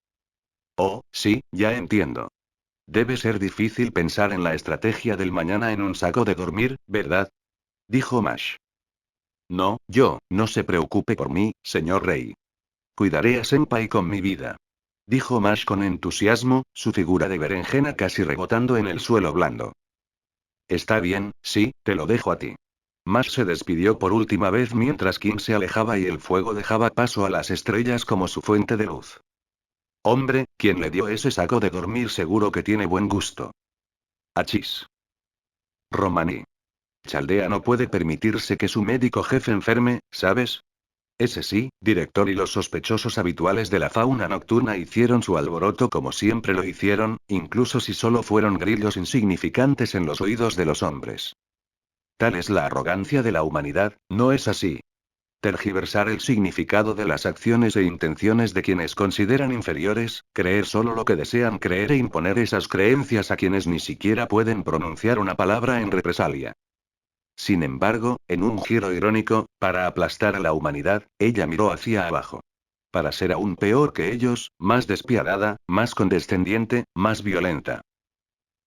S1: Oh, sí, ya entiendo. Debe ser difícil pensar en la estrategia del mañana en un saco de dormir, ¿verdad? Dijo Mash. No se preocupe por mí, señor Rey. Cuidaré a Senpai con mi vida. Dijo Mash con entusiasmo, su figura de berenjena casi rebotando en el suelo blando. Está bien, sí, te lo dejo a ti. Mash se despidió por última vez mientras Kim se alejaba y el fuego dejaba paso a las estrellas como su fuente de luz. Hombre, quien le dio ese saco de dormir seguro que tiene buen gusto. Achis. Romaní. Chaldea no puede permitirse que su médico jefe enferme, ¿sabes? Ese sí, director y los sospechosos habituales de la fauna nocturna hicieron su alboroto como siempre lo hicieron, incluso si solo fueron grillos insignificantes en los oídos de los hombres. Tal es la arrogancia de la humanidad, ¿no es así? Tergiversar el significado de las acciones e intenciones de quienes consideran inferiores, creer solo lo que desean creer e imponer esas creencias a quienes ni siquiera pueden pronunciar una palabra en represalia. Sin embargo, en un giro irónico, para aplastar a la humanidad, ella miró hacia abajo. Para ser aún peor que ellos, más despiadada, más condescendiente, más violenta.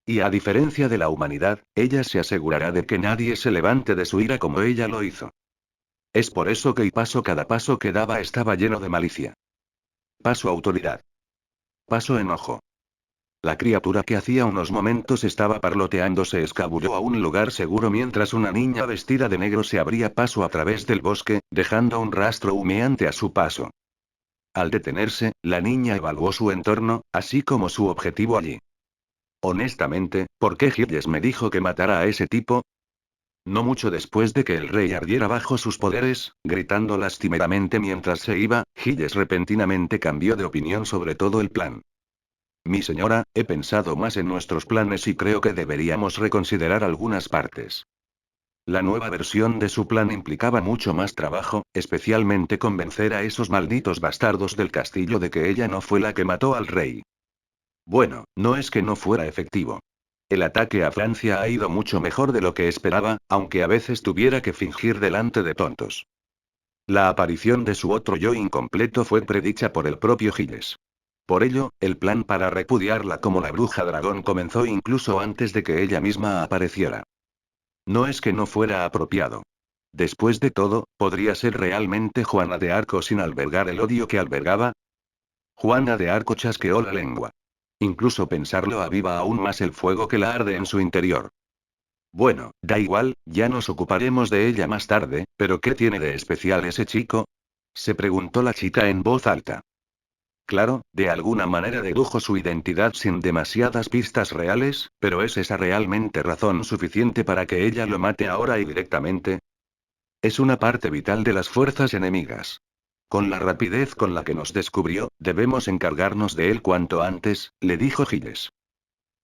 S1: Y a diferencia de la humanidad, ella se asegurará de que nadie se levante de su ira como ella lo hizo. Es por eso que cada paso que daba estaba lleno de malicia. Paso autoridad. Paso enojo. La criatura que hacía unos momentos estaba parloteando se escabulló a un lugar seguro mientras una niña vestida de negro se abría paso a través del bosque, dejando un rastro humeante a su paso. Al detenerse, la niña evaluó su entorno, así como su objetivo allí. Honestamente, ¿por qué Gilles me dijo que matara a ese tipo? No mucho después de que el rey ardiera bajo sus poderes, gritando lastimeramente mientras se iba, Gilles repentinamente cambió de opinión sobre todo el plan. Mi señora, he pensado más en nuestros planes y creo que deberíamos reconsiderar algunas partes. La nueva versión de su plan implicaba mucho más trabajo, especialmente convencer a esos malditos bastardos del castillo de que ella no fue la que mató al rey. Bueno, no es que no fuera efectivo. El ataque a Francia ha ido mucho mejor de lo que esperaba, aunque a veces tuviera que fingir delante de tontos. La aparición de su otro yo incompleto fue predicha por el propio Giles. Por ello, el plan para repudiarla como la bruja dragón comenzó incluso antes de que ella misma apareciera. No es que no fuera apropiado. Después de todo, ¿podría ser realmente Juana de Arco sin albergar el odio que albergaba? Juana de Arco chasqueó la lengua. Incluso pensarlo aviva aún más el fuego que la arde en su interior. Bueno, da igual, ya nos ocuparemos de ella más tarde, pero ¿qué tiene de especial ese chico? Se preguntó la chica en voz alta. Claro, de alguna manera dedujo su identidad sin demasiadas pistas reales, pero ¿es esa realmente razón suficiente para que ella lo mate ahora y directamente? Es una parte vital de las fuerzas enemigas. Con la rapidez con la que nos descubrió, debemos encargarnos de él cuanto antes, le dijo Giles.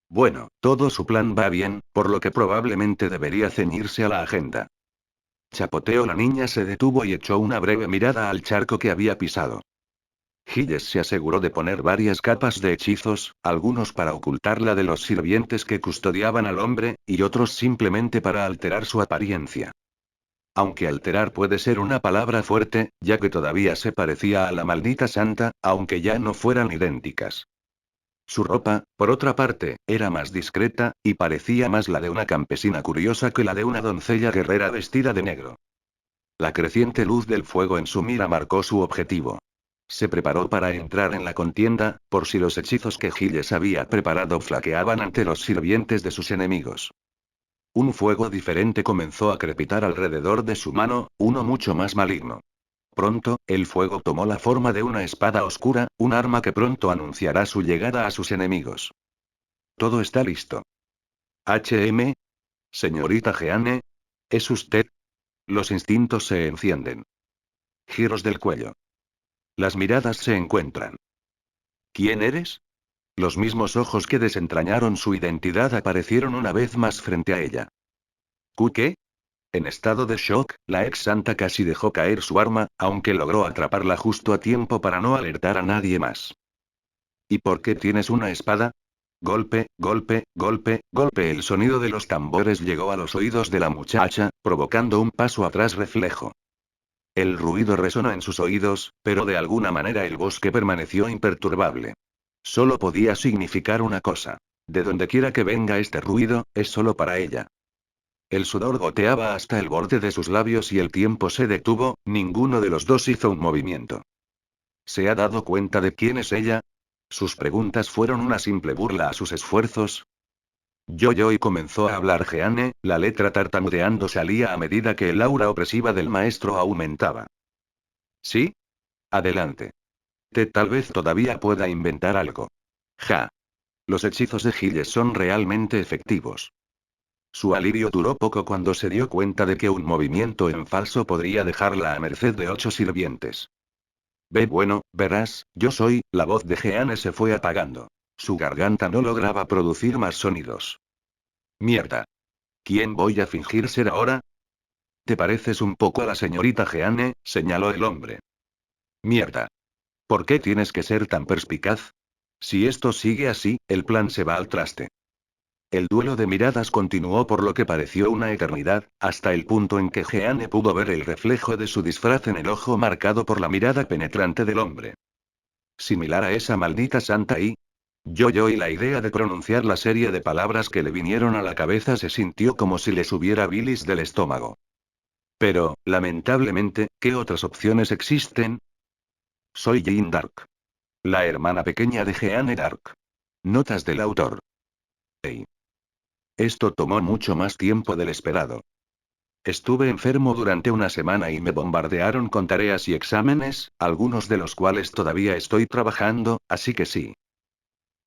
S1: Bueno, todo su plan va bien, por lo que probablemente debería ceñirse a la agenda. Chapoteo. La niña se detuvo y echó una breve mirada al charco que había pisado. Giles se aseguró de poner varias capas de hechizos, algunos para ocultarla de los sirvientes que custodiaban al hombre, y otros simplemente para alterar su apariencia. Aunque alterar puede ser una palabra fuerte, ya que todavía se parecía a la maldita santa, aunque ya no fueran idénticas. Su ropa, por otra parte, era más discreta, y parecía más la de una campesina curiosa que la de una doncella guerrera vestida de negro. La creciente luz del fuego en su mira marcó su objetivo. Se preparó para entrar en la contienda, por si los hechizos que Giles había preparado flaqueaban ante los sirvientes de sus enemigos. Un fuego diferente comenzó a crepitar alrededor de su mano, uno mucho más maligno. Pronto, el fuego tomó la forma de una espada oscura, un arma que pronto anunciará su llegada a sus enemigos. Todo está listo. HM. Señorita Jeanne. ¿Es usted? Los instintos se encienden. Giros del cuello. Las miradas se encuentran. ¿Quién eres? Los mismos ojos que desentrañaron su identidad aparecieron una vez más frente a ella. ¿Qué? En estado de shock, la ex santa casi dejó caer su arma, aunque logró atraparla justo a tiempo para no alertar a nadie más. ¿Y por qué tienes una espada? Golpe, golpe, golpe, golpe. El sonido de los tambores llegó a los oídos de la muchacha, provocando un paso atrás reflejo. El ruido resonó en sus oídos, pero de alguna manera el bosque permaneció imperturbable. Solo podía significar una cosa. De donde quiera que venga este ruido, es solo para ella. El sudor goteaba hasta el borde de sus labios y el tiempo se detuvo, ninguno de los dos hizo un movimiento. ¿Se ha dado cuenta de quién es ella? Sus preguntas fueron una simple burla a sus esfuerzos. Y comenzó a hablar Jeanne, la letra tartamudeando salía a medida que el aura opresiva del maestro aumentaba. ¿Sí? Adelante. Tal vez todavía pueda inventar algo. Ja. Los hechizos de Giles son realmente efectivos. Su alivio duró poco cuando se dio cuenta de que un movimiento en falso podría dejarla a merced de 8 sirvientes. Bueno, verás, yo soy, la voz de Jeanne se fue apagando. Su garganta no lograba producir más sonidos. Mierda. ¿Quién voy a fingir ser ahora? Te pareces un poco a la señorita Jeanne, señaló el hombre. Mierda. ¿Por qué tienes que ser tan perspicaz? Si esto sigue así, el plan se va al traste. El duelo de miradas continuó por lo que pareció una eternidad, hasta el punto en que Jeanne pudo ver el reflejo de su disfraz en el ojo marcado por la mirada penetrante del hombre. Similar a esa maldita santa y la idea de pronunciar la serie de palabras que le vinieron a la cabeza se sintió como si le subiera bilis del estómago. Pero, lamentablemente, ¿qué otras opciones existen? Soy Jean Dark. La hermana pequeña de Jeanne Dark. Notas del autor. Hey. Esto tomó mucho más tiempo del esperado. Estuve enfermo durante una semana y me bombardearon con tareas y exámenes, algunos de los cuales todavía estoy trabajando, así que sí.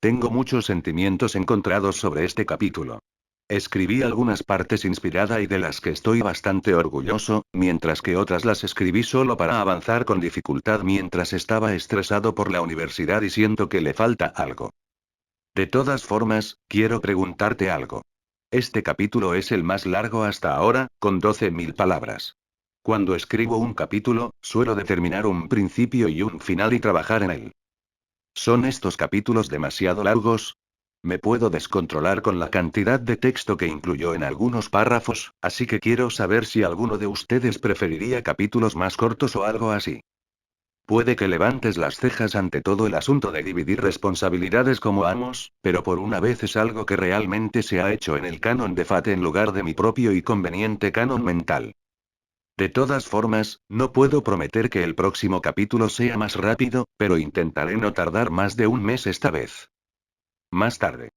S1: Tengo muchos sentimientos encontrados sobre este capítulo. Escribí algunas partes inspirada y de las que estoy bastante orgulloso, mientras que otras las escribí solo para avanzar con dificultad mientras estaba estresado por la universidad y siento que le falta algo. De todas formas, quiero preguntarte algo. Este capítulo es el más largo hasta ahora, con 12.000 palabras. Cuando escribo un capítulo, suelo determinar un principio y un final y trabajar en él. ¿Son estos capítulos demasiado largos? Me puedo descontrolar con la cantidad de texto que incluyó en algunos párrafos, así que quiero saber si alguno de ustedes preferiría capítulos más cortos o algo así. Puede que levantes las cejas ante todo el asunto de dividir responsabilidades como amos, pero por una vez es algo que realmente se ha hecho en el canon de Fate en lugar de mi propio y conveniente canon mental. De todas formas, no puedo prometer que el próximo capítulo sea más rápido, pero intentaré no tardar más de un mes esta vez. Más tarde.